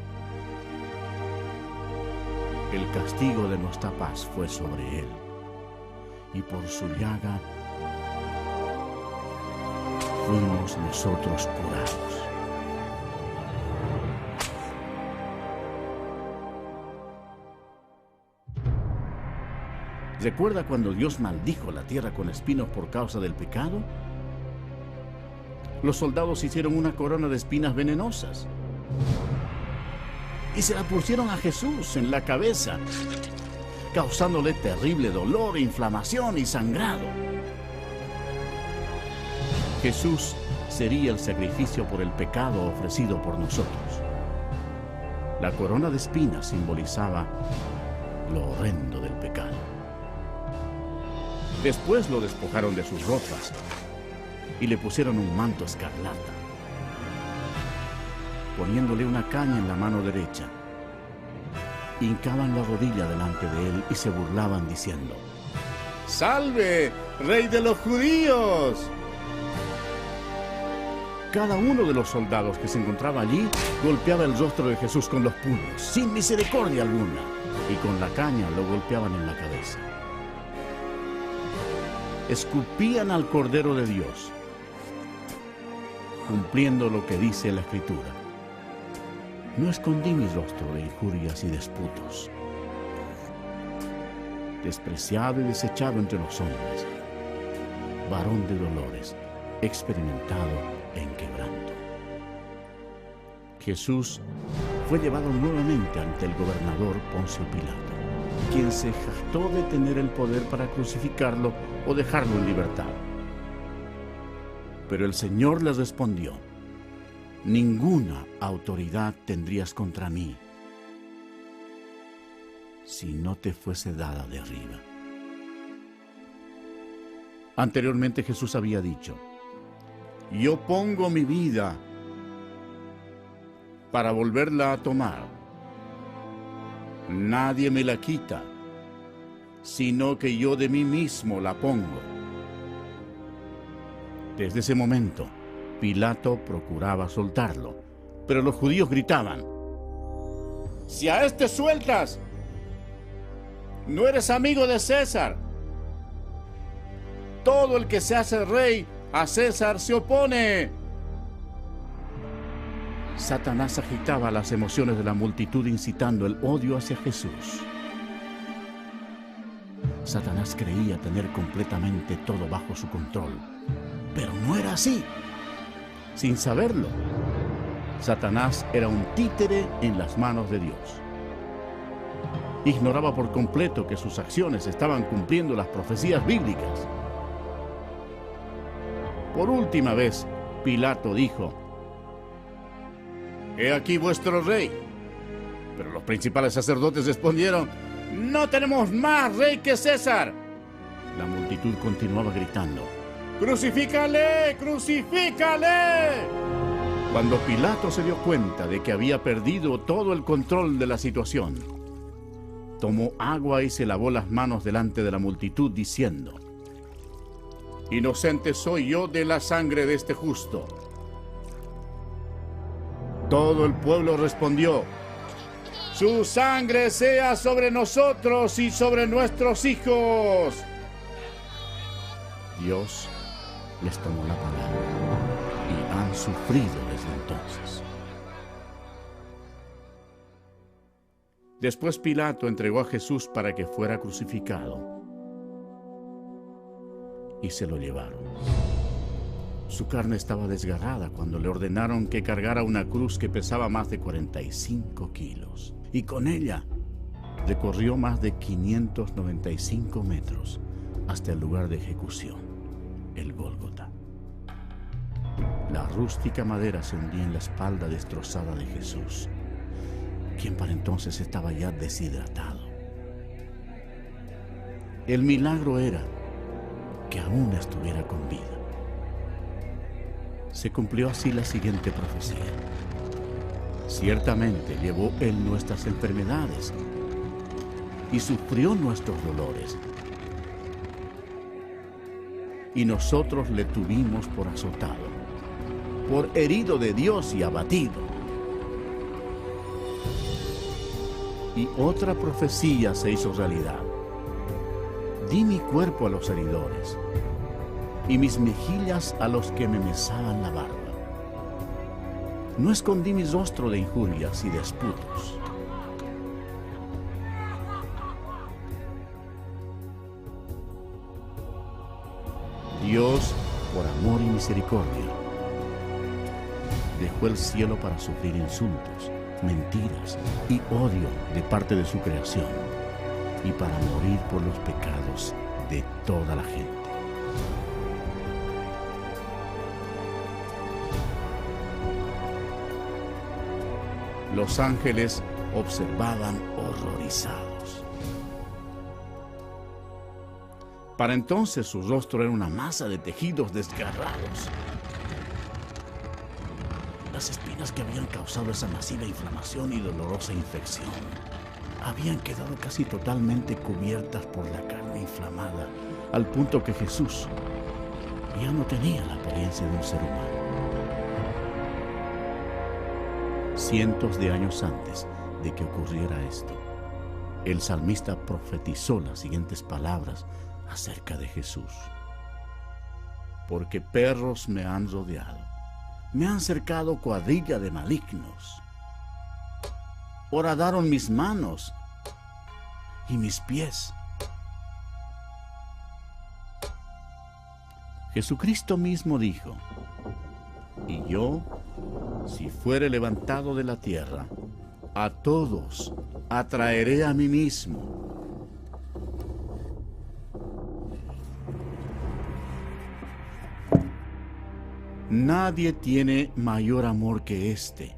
Speaker 1: El castigo de nuestra paz fue sobre Él, y por su llaga fuimos nosotros curados. ¿Recuerda cuando Dios maldijo la tierra con espinos por causa del pecado? Los soldados hicieron una corona de espinas venenosas y se la pusieron a Jesús en la cabeza, causándole terrible dolor, inflamación y sangrado. Jesús sería el sacrificio por el pecado ofrecido por nosotros. La corona de espinas simbolizaba lo horrendo del pecado. Después lo despojaron de sus ropas y le pusieron un manto escarlata, poniéndole una caña en la mano derecha. Hincaban la rodilla delante de él y se burlaban diciendo: ¡Salve, Rey de los Judíos! Cada uno de los soldados que se encontraba allí golpeaba el rostro de Jesús con los puños, sin misericordia alguna, y con la caña lo golpeaban en la cabeza. Escupían al Cordero de Dios, cumpliendo lo que dice la Escritura. No escondí mi rostro de injurias y disputos. Despreciado y desechado entre los hombres, varón de dolores, experimentado en quebranto. Jesús fue llevado nuevamente ante el gobernador Poncio Pilato, quien se jactó de tener el poder para crucificarlo o dejarlo en libertad. Pero el Señor le respondió: ninguna autoridad tendrías contra mí si no te fuese dada de arriba. Anteriormente Jesús había dicho: yo pongo mi vida para volverla a tomar. Nadie me la quita, sino que yo de mí mismo la pongo. Desde ese momento, Pilato procuraba soltarlo, pero los judíos gritaban: si a este sueltas, no eres amigo de César. Todo el que se hace rey a César se opone. Satanás agitaba las emociones de la multitud, incitando el odio hacia Jesús. Satanás creía tener completamente todo bajo su control, pero no era así. Sin saberlo, Satanás era un títere en las manos de Dios. Ignoraba por completo que sus acciones estaban cumpliendo las profecías bíblicas. Por última vez, Pilato dijo: he aquí vuestro rey. Pero los principales sacerdotes respondieron: no tenemos más rey que César. La multitud continuaba gritando: ¡crucifícale! ¡Crucifícale! Cuando Pilato se dio cuenta de que había perdido todo el control de la situación, tomó agua y se lavó las manos delante de la multitud, diciendo: inocente soy yo de la sangre de este justo. Todo el pueblo respondió: su sangre sea sobre nosotros y sobre nuestros hijos. Dios les tomó la palabra y han sufrido desde entonces. Después Pilato entregó a Jesús para que fuera crucificado y se lo llevaron. Su carne estaba desgarrada cuando le ordenaron que cargara una cruz que pesaba más de 45 kilos. Y con ella recorrió más de 595 metros hasta el lugar de ejecución, el Gólgota. La rústica madera se hundía en la espalda destrozada de Jesús, quien para entonces estaba ya deshidratado. El milagro era que aún estuviera con vida. Se cumplió así la siguiente profecía: ciertamente llevó Él nuestras enfermedades y sufrió nuestros dolores, y nosotros le tuvimos por azotado, por herido de Dios y abatido. Y otra profecía se hizo realidad: di mi cuerpo a los heridores y mis mejillas a los que me mesaban la barba. No escondí mi rostro de injurias y disputos. Dios, por amor y misericordia, dejó el cielo para sufrir insultos, mentiras y odio de parte de su creación, y para morir por los pecados de toda la gente. Los ángeles observaban horrorizados. Para entonces su rostro era una masa de tejidos desgarrados. Las espinas que habían causado esa masiva inflamación y dolorosa infección habían quedado casi totalmente cubiertas por la carne inflamada, al punto que Jesús ya no tenía la apariencia de un ser humano. Cientos de años antes de que ocurriera esto, el salmista profetizó las siguientes palabras acerca de Jesús. Porque perros me han rodeado, me han cercado cuadrilla de malignos. Horadaron mis manos y mis pies. Jesucristo mismo dijo: y yo, si fuere levantado de la tierra, a todos atraeré a mí mismo. Nadie tiene mayor amor que este,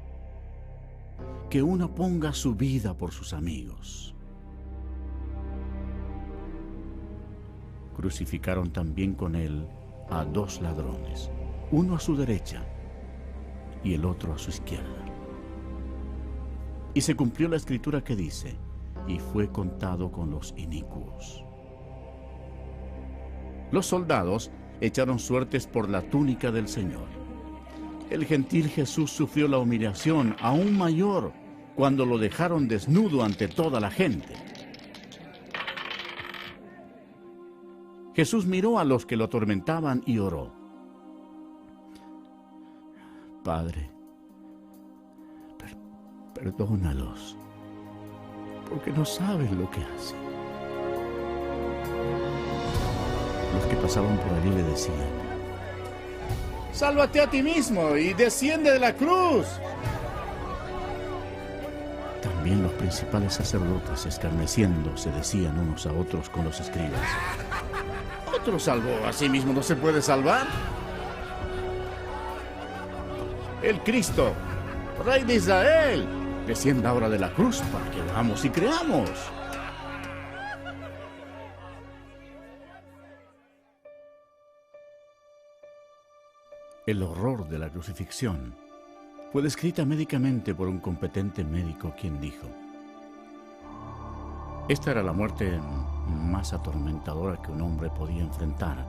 Speaker 1: que uno ponga su vida por sus amigos. Crucificaron también con él a 2 ladrones, uno a su derecha y el otro a su izquierda. Y se cumplió la escritura que dice: y fue contado con los inicuos. Los soldados echaron suertes por la túnica del Señor. El gentil Jesús sufrió la humillación aún mayor cuando lo dejaron desnudo ante toda la gente. Jesús miró a los que lo atormentaban y oró: Padre, perdónalos, porque no saben lo que hacen. Los que pasaban por allí le decían: sálvate a ti mismo y desciende de la cruz. También los principales sacerdotes, escarneciendo, se decían unos a otros con los escribas: ¿otro salvó a sí mismo no se puede salvar? El Cristo, Rey de Israel, descienda ahora de la cruz para que veamos y creamos. El horror de la crucifixión fue descrita médicamente por un competente médico, quien dijo: esta era la muerte más atormentadora que un hombre podía enfrentar.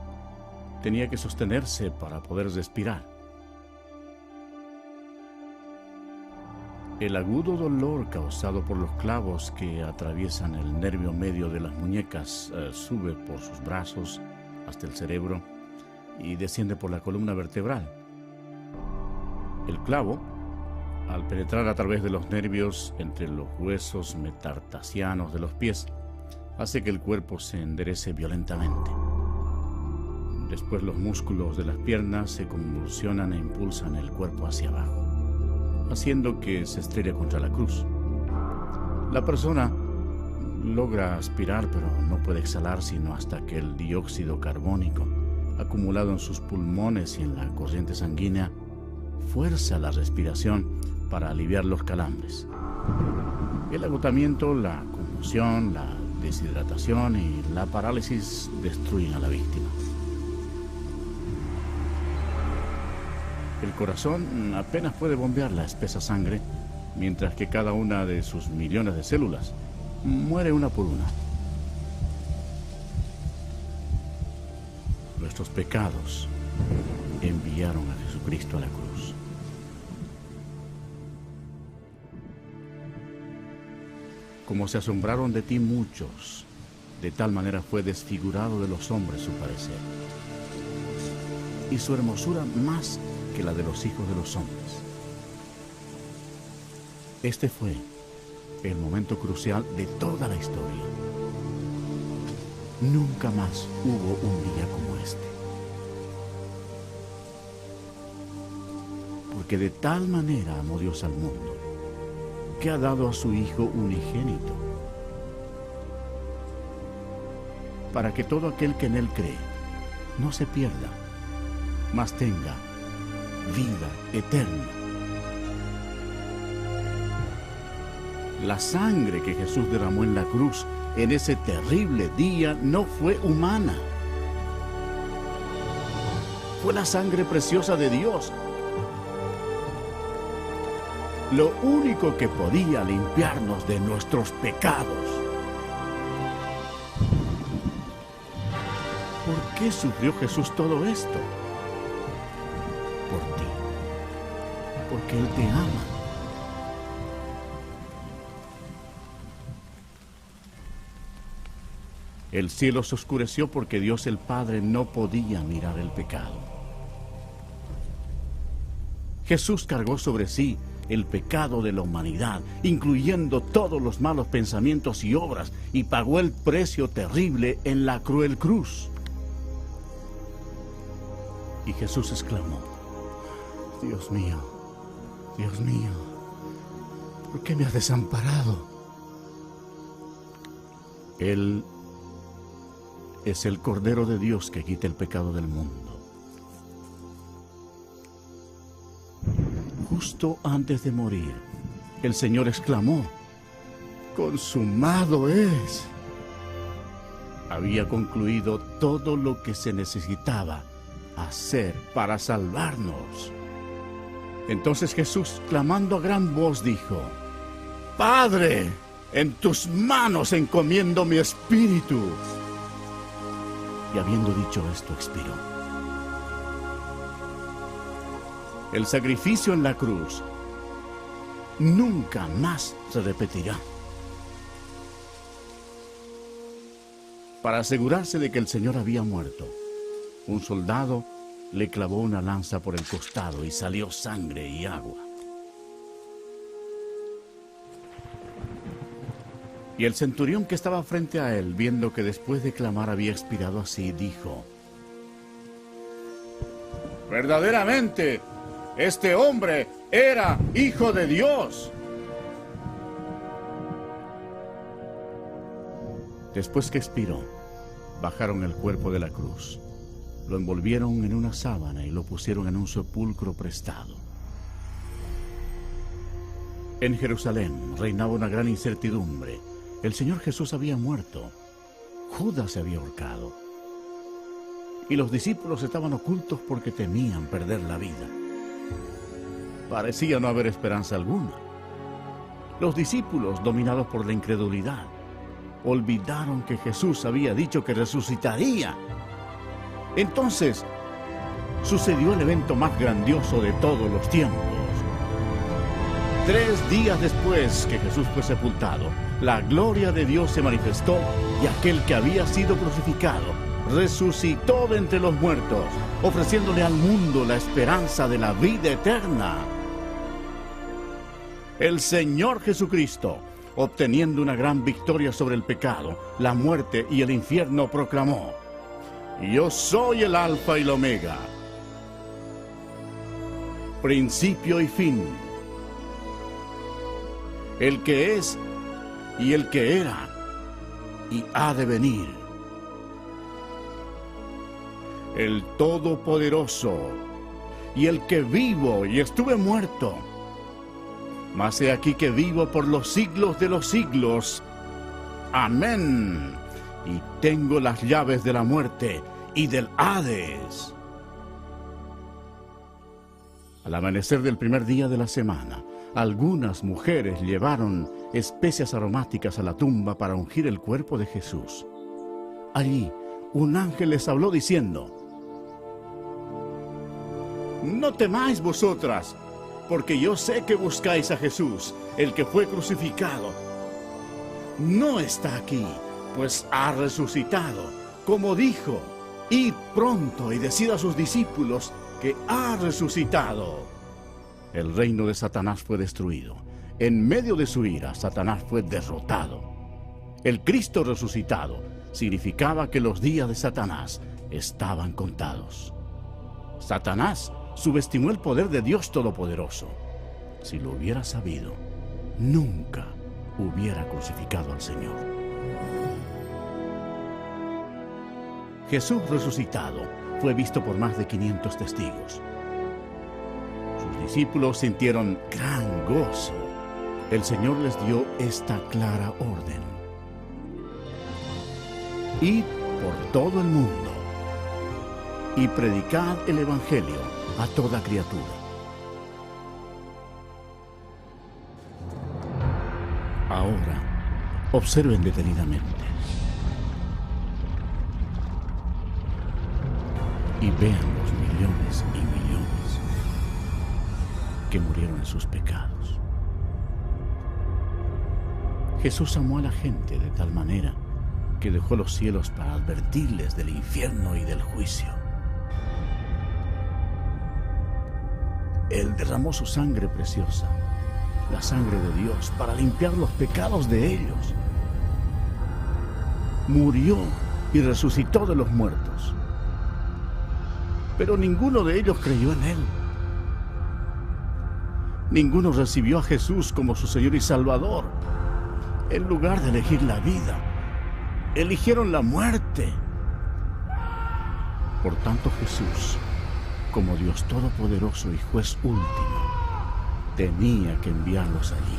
Speaker 1: Tenía que sostenerse para poder respirar. El agudo dolor causado por los clavos que atraviesan el nervio medio de las muñecas sube por sus brazos hasta el cerebro y desciende por la columna vertebral. El clavo, al penetrar a través de los nervios entre los huesos metatarsianos de los pies, hace que el cuerpo se enderece violentamente. Después los músculos de las piernas se convulsionan e impulsan el cuerpo hacia abajo, haciendo que se estrelle contra la cruz. La persona logra aspirar, pero no puede exhalar sino hasta que el dióxido carbónico, acumulado en sus pulmones y en la corriente sanguínea, fuerza la respiración para aliviar los calambres. El agotamiento, la conmoción, la deshidratación y la parálisis destruyen a la víctima. El corazón apenas puede bombear la espesa sangre, mientras que cada una de sus millones de células muere una por una. Nuestros pecados enviaron a Jesucristo a la cruz. Como se asombraron de ti muchos, de tal manera fue desfigurado de los hombres su parecer, y su hermosura más que la de los hijos de los hombres. Este fue el momento crucial de toda la historia. Nunca más hubo un día como este. Porque de tal manera amó Dios al mundo, que ha dado a su Hijo unigénito, para que todo aquel que en Él cree no se pierda, mas tenga vida eterna. La sangre que Jesús derramó en la cruz en ese terrible día no fue humana. Fue la sangre preciosa de Dios. Lo único que podía limpiarnos de nuestros pecados. ¿Por qué sufrió Jesús todo esto? Por ti. Porque Él te ama El cielo se oscureció porque Dios el Padre no podía mirar el pecado. Jesús cargó sobre sí el pecado de la humanidad, incluyendo todos los malos pensamientos y obras, y pagó el precio terrible en la cruel cruz. Y Jesús exclamó: Dios mío, ¿por qué me has desamparado? Él es el Cordero de Dios que quita el pecado del mundo. Justo antes de morir, el Señor exclamó: ¡consumado es! Había concluido todo lo que se necesitaba hacer para salvarnos. Entonces Jesús, clamando a gran voz, dijo: Padre, en tus manos encomiendo mi espíritu. Y habiendo dicho esto, expiró. El sacrificio en la cruz nunca más se repetirá. Para asegurarse de que el Señor había muerto, un soldado le clavó una lanza por el costado y salió sangre y agua. Y el centurión que estaba frente a él, viendo que después de clamar había expirado así, dijo: verdaderamente, este hombre era Hijo de Dios. Después que expiró, bajaron el cuerpo de la cruz, lo envolvieron en una sábana y lo pusieron en un sepulcro prestado. En Jerusalén reinaba una gran incertidumbre. El Señor Jesús había muerto. Judas se había ahorcado. Y los discípulos estaban ocultos porque temían perder la vida. Parecía no haber esperanza alguna. Los discípulos, dominados por la incredulidad, olvidaron que Jesús había dicho que resucitaría. Entonces, sucedió el evento más grandioso de todos los tiempos. 3 días después que Jesús fue sepultado, la gloria de Dios se manifestó y aquel que había sido crucificado resucitó de entre los muertos, ofreciéndole al mundo la esperanza de la vida eterna. El Señor Jesucristo, obteniendo una gran victoria sobre el pecado, la muerte y el infierno, proclamó: Yo soy el Alfa y el Omega, principio y fin, el que es y el que era y ha de venir, el Todopoderoso y el que vivo y estuve muerto, mas he aquí que vivo por los siglos de los siglos. Amén. Y tengo las llaves de la muerte y del Hades. Al amanecer del primer día de la semana, algunas mujeres llevaron especias aromáticas a la tumba para ungir el cuerpo de Jesús. Allí, un ángel les habló diciendo: No temáis vosotras, porque yo sé que buscáis a Jesús, el que fue crucificado. No está aquí, pues ha resucitado, como dijo. Id pronto y decid a sus discípulos que ha resucitado. El reino de Satanás fue destruido. En medio de su ira, Satanás fue derrotado. El Cristo resucitado significaba que los días de Satanás estaban contados. Satanás subestimó el poder de Dios Todopoderoso. Si lo hubiera sabido, nunca hubiera crucificado al Señor. Jesús resucitado fue visto por más de 500 testigos. Sus discípulos sintieron gran gozo. El Señor les dio esta clara orden: Id por todo el mundo y predicad el Evangelio a toda criatura. Ahora, observen detenidamente y vean los millones y millones que murieron en sus pecados. Jesús amó a la gente de tal manera que dejó los cielos para advertirles del infierno y del juicio. Él derramó su sangre preciosa, la sangre de Dios, para limpiar los pecados de ellos. Murió y resucitó de los muertos. Pero ninguno de ellos creyó en Él. Ninguno recibió a Jesús como su Señor y Salvador. En lugar de elegir la vida, eligieron la muerte. Por tanto, Jesús, como Dios Todopoderoso y Juez último, tenía que enviarlos allí,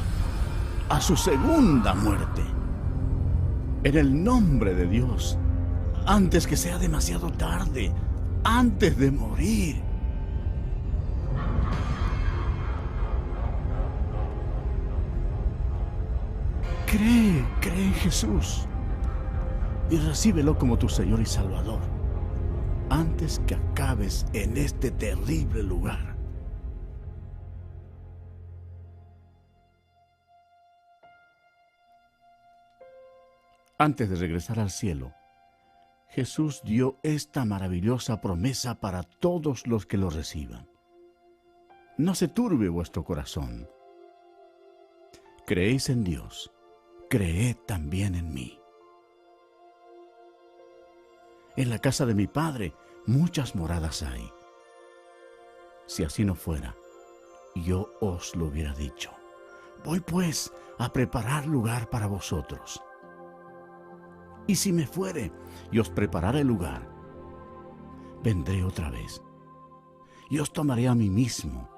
Speaker 1: a su segunda muerte, en el nombre de Dios, antes que sea demasiado tarde, antes de morir. Cree en Jesús y recíbelo como tu Señor y Salvador, antes que acabes en este terrible lugar. Antes de regresar al cielo, Jesús dio esta maravillosa promesa para todos los que lo reciban. No se turbe vuestro corazón. Creéis en Dios, creed también en mí. En la casa de mi Padre muchas moradas hay. Si así no fuera, yo os lo hubiera dicho. Voy pues a preparar lugar para vosotros. Y si me fuere y os prepararé lugar, vendré otra vez y os tomaré a mí mismo,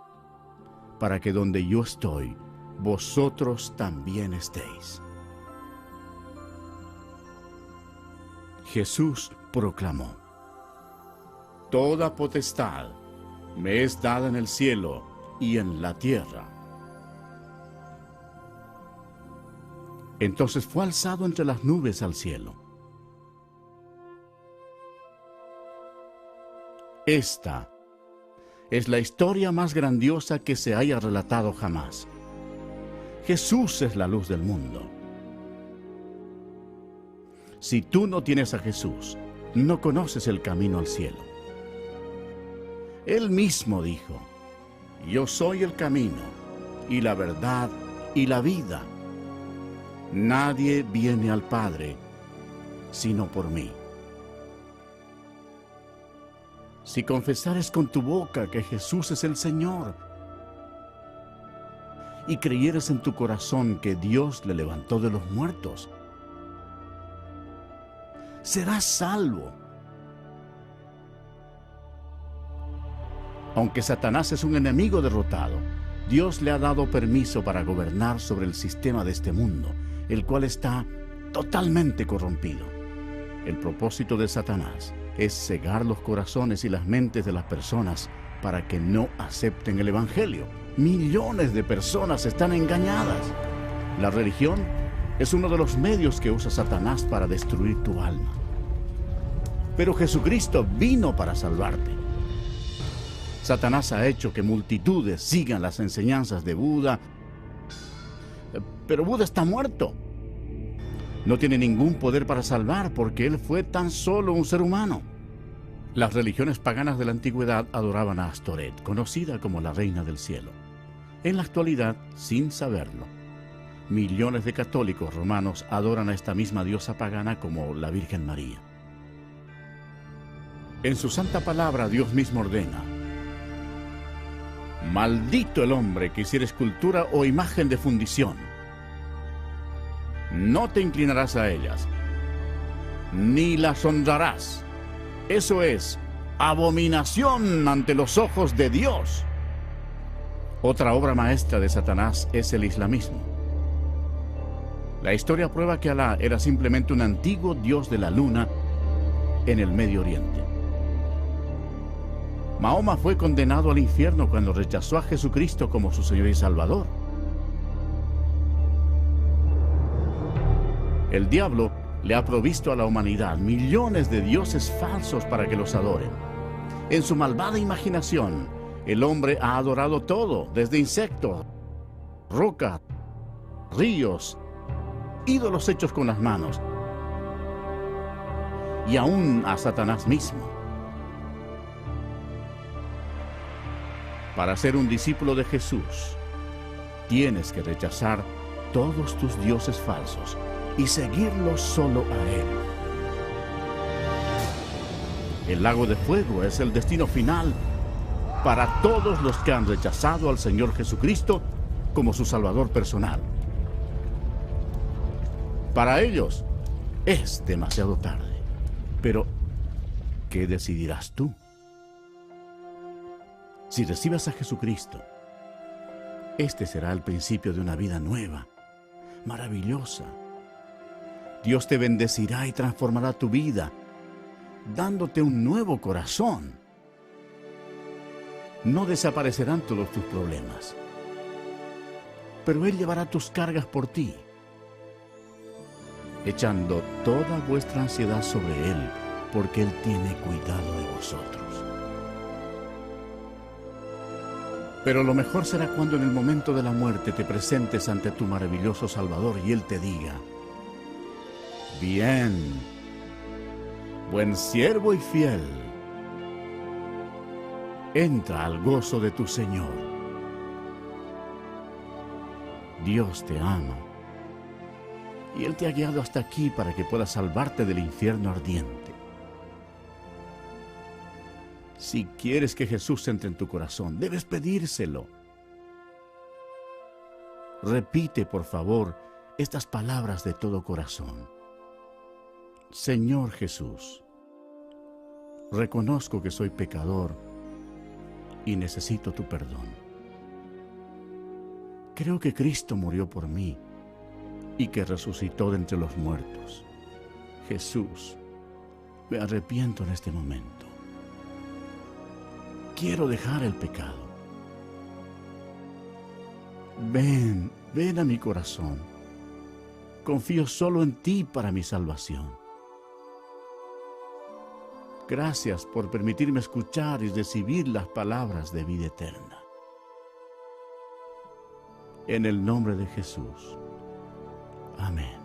Speaker 1: para que donde yo estoy, vosotros también estéis. Jesús proclamó: Toda potestad me es dada en el cielo y en la tierra. Entonces fue alzado entre las nubes al cielo. Esta es la historia más grandiosa que se haya relatado jamás. Jesús es la luz del mundo. Si tú no tienes a Jesús, no conoces el camino al cielo. Él mismo dijo: Yo soy el camino, y la verdad, y la vida. Nadie viene al Padre, sino por mí. Si confesares con tu boca que Jesús es el Señor, y creyeres en tu corazón que Dios le levantó de los muertos, serás salvo. Aunque Satanás es un enemigo derrotado, Dios le ha dado permiso para gobernar sobre el sistema de este mundo, el cual está totalmente corrompido. El propósito de Satanás es cegar los corazones y las mentes de las personas para que no acepten el Evangelio. Millones de personas están engañadas. La religión es uno de los medios que usa Satanás para destruir tu alma. Pero Jesucristo vino para salvarte. Satanás ha hecho que multitudes sigan las enseñanzas de Buda, pero Buda está muerto. No tiene ningún poder para salvar porque él fue tan solo un ser humano. Las religiones paganas de la antigüedad adoraban a Astoret, conocida como la Reina del Cielo. En la actualidad, sin saberlo, millones de católicos romanos adoran a esta misma diosa pagana como la Virgen María. En su santa palabra, Dios mismo ordena: Maldito el hombre que hiciere escultura o imagen de fundición. No te inclinarás a ellas, ni las honrarás. Eso es abominación ante los ojos de Dios. Otra obra maestra de Satanás es el islamismo. La historia prueba que Alá era simplemente un antiguo dios de la luna en el Medio Oriente. Mahoma fue condenado al infierno cuando rechazó a Jesucristo como su Señor y Salvador. El diablo le ha provisto a la humanidad millones de dioses falsos para que los adoren. En su malvada imaginación, el hombre ha adorado todo, desde insectos, rocas, ríos, ídolos hechos con las manos, y aún a Satanás mismo. Para ser un discípulo de Jesús, tienes que rechazar todos tus dioses falsos y seguirlo solo a Él. El lago de fuego es el destino final para todos los que han rechazado al Señor Jesucristo como su Salvador personal. Para ellos es demasiado tarde. Pero, ¿qué decidirás tú? Si recibes a Jesucristo, este será el principio de una vida nueva, maravillosa. Dios te bendecirá y transformará tu vida, dándote un nuevo corazón. No desaparecerán todos tus problemas, pero Él llevará tus cargas por ti, echando toda vuestra ansiedad sobre Él, porque Él tiene cuidado de vosotros. Pero lo mejor será cuando en el momento de la muerte te presentes ante tu maravilloso Salvador y Él te diga: bien, buen siervo y fiel, entra al gozo de tu Señor. Dios te ama y Él te ha guiado hasta aquí para que puedas salvarte del infierno ardiente. Si quieres que Jesús entre en tu corazón, debes pedírselo. Repite, por favor, estas palabras de todo corazón. Señor Jesús, reconozco que soy pecador y necesito tu perdón. Creo que Cristo murió por mí y que resucitó de entre los muertos. Jesús, me arrepiento en este momento. Quiero dejar el pecado. Ven a mi corazón. Confío solo en ti para mi salvación. Gracias por permitirme escuchar y recibir las palabras de vida eterna. En el nombre de Jesús. Amén.